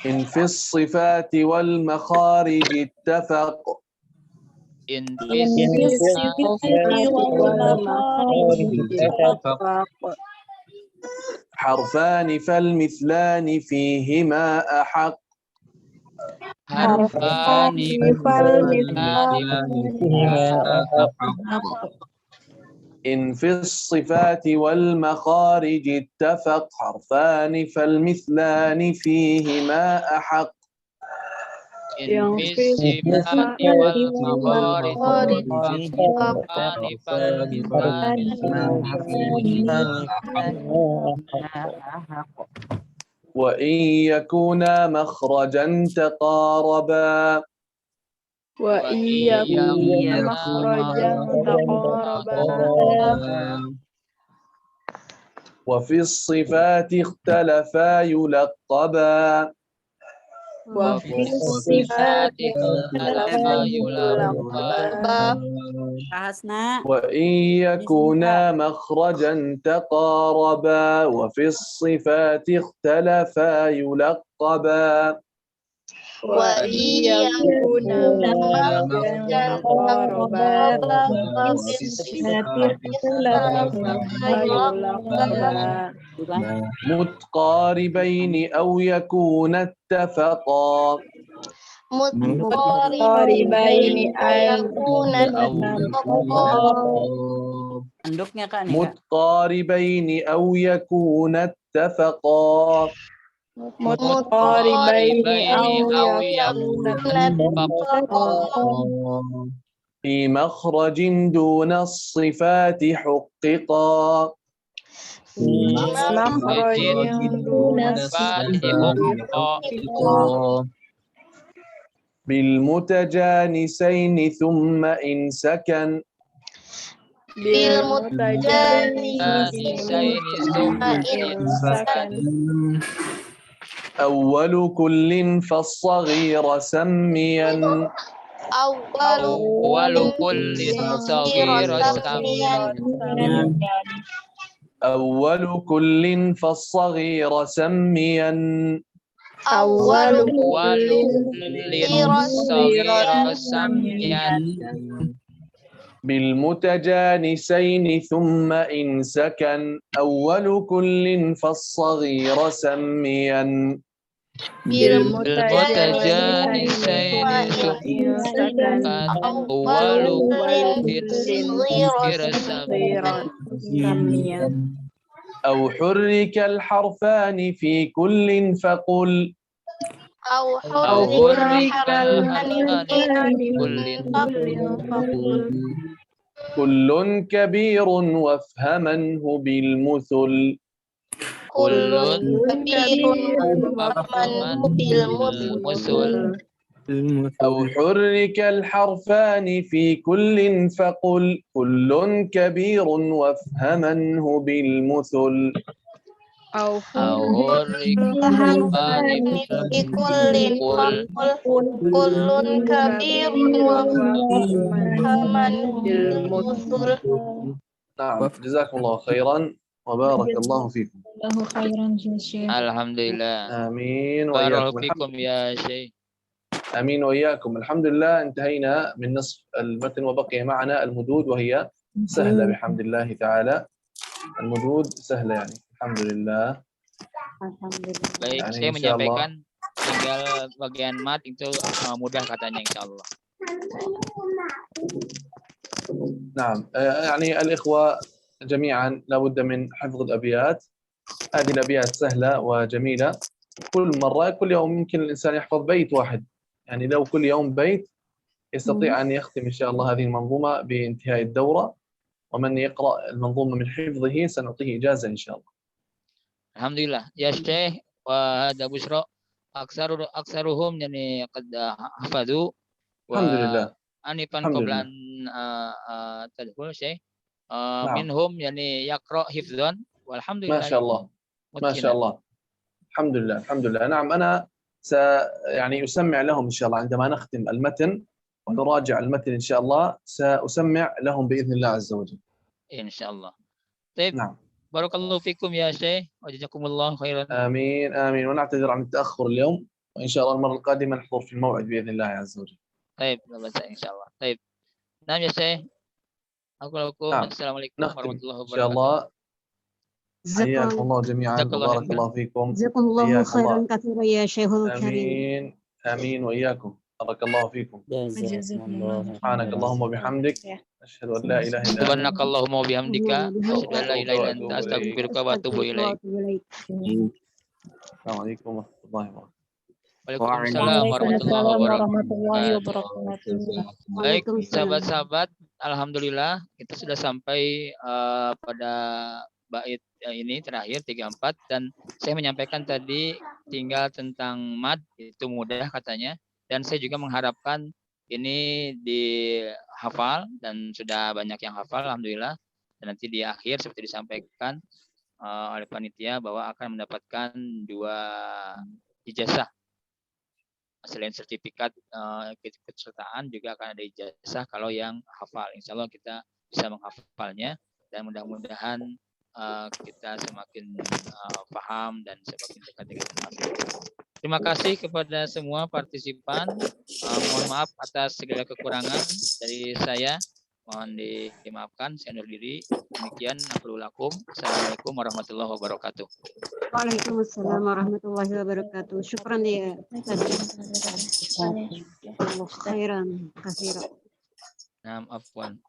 إن في الصفات والمخارج اتفق. إن في الصفات والمخارج اتفق. حرفان فالمثلان فيهما أحق. حرفان فالمثلان فيهما أحق. إن في الصفات والمخارج اتفق. حرفان فالمثلان فيهما أحق. إن في الصفات والمخارج اتفق. حرفان فيهما أحق. وإن يكونا مخرجا تقاربا. وإن يكون مخرجا تقاربا. وفي الصفات اختلفا يلقبا. وفي الصفات اختلفا يلقبا. وإن يكونا مخرجا تقاربا. وفي الصفات اختلفا يلقبا. وإن يكونا مخرجا تقاربا. وفي الصفات اختلفا يلقبا. متقاربين أو يكون اتفقا. متقاربين أو يكون متقاربين أو يكون اتفقا. متقاربين أو يكون اتفقا. في مخرج دون الصفات حققا. في مخرج دون الصفات حققا. بالمتجانسين ثم إن سكن. بالمتجانسين ثم إن سكن. أول كل فالصغير سميا. أول كل صغير سميا. أول كل فالصغير سميا. أول كل صغير سميا. بالمتجانسين ثم إن سكن. أول كل فالصغير سميا. بالمتجانسين ثم سكن. أول كل صغير سميا. أو حرك الحرفان في كل فقل. أو حرك الحرفان في كل فقل. كل كبير وافهمنه بالمثل. كل كبير وافهمنه بالمثل. أو حرك الحرفان في كل فقل. كل كبير وافهمنه بالمثل. أو حرك الحرفان في كل فقل. كل كبير وافهمنه بالمثل. نعم جزاكم الله خيرا وبارك الله فيكم. الله خيرا جزاك. Alhamdulillah. آمين Barakallahu وإياكم. fikum ya Syekh. آمين وإياكم. الحمد لله انتهينا من نصف المتن وبقي معنا المدود وهي سهلة بحمد الله تعالى. المدود سهلة يعني الحمد لله. Alhamdulillah. Baik, Yani saya insyaallah. menyampaikan tinggal bagian mat itu mudah katanya insya Allah. نعم يعني الإخوة جميعا لابد من حفظ الأبيات. هذه الأبيات سهلة وجميلة. كل يوم يمكن الإنسان يحفظ بيت واحد، يعني لو كل يوم بيت يستطيع أن يختم إن شاء الله هذه المنظومة بانتهاء الدورة، ومن يقرأ المنظومة من حفظه سنعطيه إجازة إن شاء الله. Alhamdulillah ya Syekh wa hada busra aksaruhum yani qad hafadhu الحمد لله. anifan الحمد لله. qablan tadkhul Syekh نعم. minhum yani yaqra hifdzan ما walhamdulillah شاء الله ما شاء الله. الحمد لله الحمد لله. نعم أنا يعني أسمع لهم إن شاء الله عندما نختم المتن ونراجع المتن إن شاء الله سأسمع لهم بإذن الله عز وجل. إن شاء الله. طيب. نعم. Barakallahu fikum ya Syekh wa jazakumullah khairan. آمين آمين ونعتذر عن التأخر اليوم وإن شاء الله المرة القادمة نحضر في الموعد بإذن الله عز وجل. طيب إن شاء الله. طيب. نعم يا Syekh. Assalamualaikum warahmatullahi wabarakatuh. إن شاء الله. حياكم الله جميعا وبارك الله فيكم. جزاكم الله خيرا كثيرا يا شيخ الكريم. آمين آمين وإياكم. بارك الله فيكم. سبحانك اللهم وبحمدك أشهد أن لا إله إلا أنت. سبحانك اللهم وبحمدك أشهد أن لا إله إلا أنت أستغفرك وأتوب إليك. السلام عليكم ورحمة الله وبركاته. Waalaikumsalam warahmatullahi wabarakatuh. Baik, sahabat-sahabat, alhamdulillah kita sudah sampai pada bait ini terakhir 34 dan saya menyampaikan tadi tinggal tentang mad itu mudah katanya dan saya juga mengharapkan ini dihafal dan sudah banyak yang hafal alhamdulillah dan nanti di akhir seperti disampaikan oleh panitia bahwa akan mendapatkan 2 ijazah. Selain sertifikat kesertaan juga akan ada ijazah kalau yang hafal. Insya Allah kita bisa menghafalnya dan mudah-mudahan kita semakin paham dan semakin dekat dengan Al-Quran. Terima kasih kepada semua partisipan. Mohon maaf atas segala kekurangan dari saya. Mohon dimaafkan. Saya undur diri. Demikian. Assalamualaikum warahmatullahi wabarakatuh. Waalaikumsalam warahmatullahi wabarakatuh. Syukran ya. Khairan katsiran. Nah, afwan.